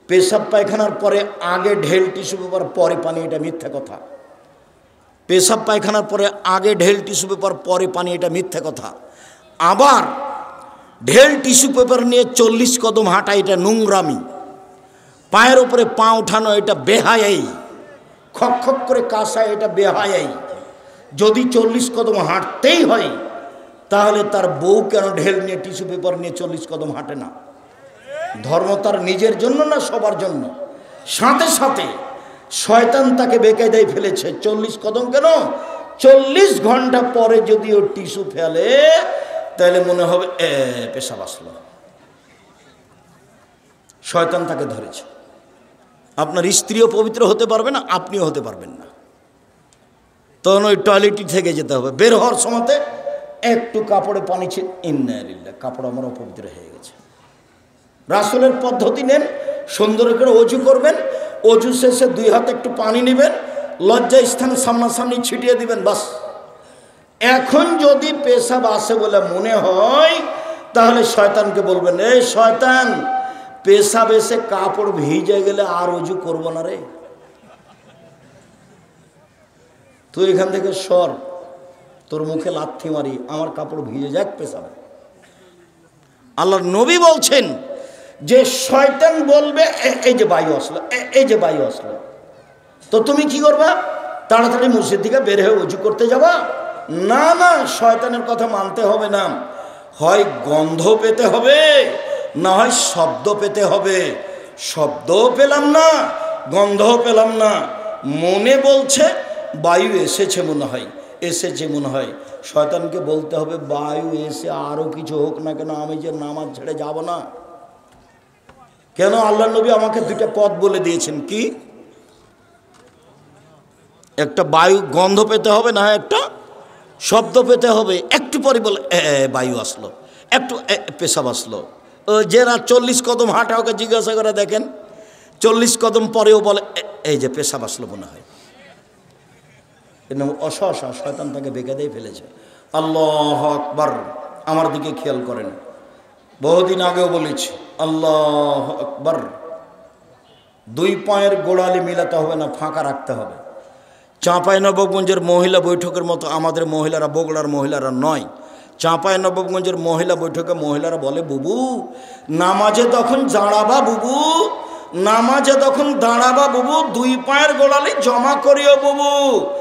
পেশাব পায়খানার পরে আগে ঢেল টিস্যু পেপার পরে পানি, এটা মিথ্যা কথা। পেশাব পায়খানার পরে আগে ঢেল টিস্যু পেপার পরে পানি, এটা মিথ্যা কথা। আবার ঢেল টিস্যু পেপার নিয়ে 40 কদম হাঁটা, এটা নোংরামি। পায়ের উপরে পা উঠানো, এটা বেহায়াই। খক খক করে কাশা, এটা বেহায়াই। যদি 40 কদম হাঁটতেই হয় তাহলে তার বউ কেন ঢেল নিয়ে টিস্যু পেপার নিয়ে 40 কদম হাঁটে না? ধর্ম তার নিজের জন্য না সবার জন্য? সাথে সাথে শয়তান তাকে বেকায়দায় ফেলেছে। 40 কদম কেন, 40 ঘন্টা পরে যদি ও টিস্যু ফেলে তাহলে মনে হবে পেশাব আসলো। শয়তান তাকে ধরেছে। আপনার স্ত্রীও পবিত্র হতে পারবে না, আপনিও হতে পারবেন না। তখন ওই টয়লেটই থেকে যেতে হবে। বের হওয়ার সময়তে একটু কাপড়ে পানি ছিল, ইন্না লিল্লাহ, কাপড় আমার অপবিত্র হয়ে গেছে। রাসূলের পদ্ধতি নেন, সুন্দর করে অজু করবেন। অজু শেষে 2 হাতে একটু পানি নেবেন, লজ্জা স্থান সামনাসামনি ছিটিয়ে দিবেন, বাস। এখন যদি পেশাব আসে বলে মনে হয় তাহলে শয়তানকে বলবেন, এই শয়তান, পেশাব এসে কাপড় ভিজে গেলে আর অজু করবো না রে, তুই এখান থেকে সর, তোর মুখে লাথি মারি, আমার কাপড় ভিজে যাক পেশাবে। আল্লাহর নবী বলছেন যে শয়তান বলবে, এই যে বায়ু আসলো, এই যে বায়ু আসলো, তো তুমি কি করবা? তাড়াতাড়ি মসজিদ থেকে বের হয়ে অজু করতে যাবা? না না, শয়তানের কথা মানতে হবে না। হয় গন্ধ পেতে হবে, না হয় শব্দ পেতে হবে। শব্দও পেলাম না, গন্ধও পেলাম না, মনে বলছে বায়ু এসেছে মনে হয়, এসেছে মনে হয়। শয়তানকে বলতে হবে, বায়ু এসে আরও কিছু হোক না কেন, আমি যে নামাজ ছেড়ে যাব না। কেন? আল্লাহ নবী আমাকে 2টা পথ বলে দিয়েছেন। কি? একটা বায়ু গন্ধ পেতে হবে, না একটা শব্দ পেতে হবে। একটু পরে বলে বায়ু আসলো, একটু পেশাব আসলো। যারা 40 কদম হাঁটা, ওকে জিজ্ঞাসা করে দেখেন, 40 কদম পরেও বলে এই যে পেশাব আসলো মনে হয়। অসহসা শয়তান তাকে বেকায়দায় ফেলেছে। আল্লাহু আকবার। আমার দিকে খেয়াল করেন, বহুদিন আগেও বলেছি, আল্লাহু আকবার। 2 পায়ের গোড়ালি মিলাতে হবে না, ফাঁকা রাখতে হবে। চাঁপাইনবাবগঞ্জের মহিলা বৈঠকের মতো আমাদের মহিলারা, বগুড়ার মহিলারা নয়। চাঁপাইনবাবগঞ্জের মহিলা বৈঠকে মহিলারা বলে, বুবু নামাজে তখন দাঁড়াবা, বুবু নামাজে তখন দাঁড়াবা, বুবু 2 পায়ের গোড়ালি জমা করিও বুবু।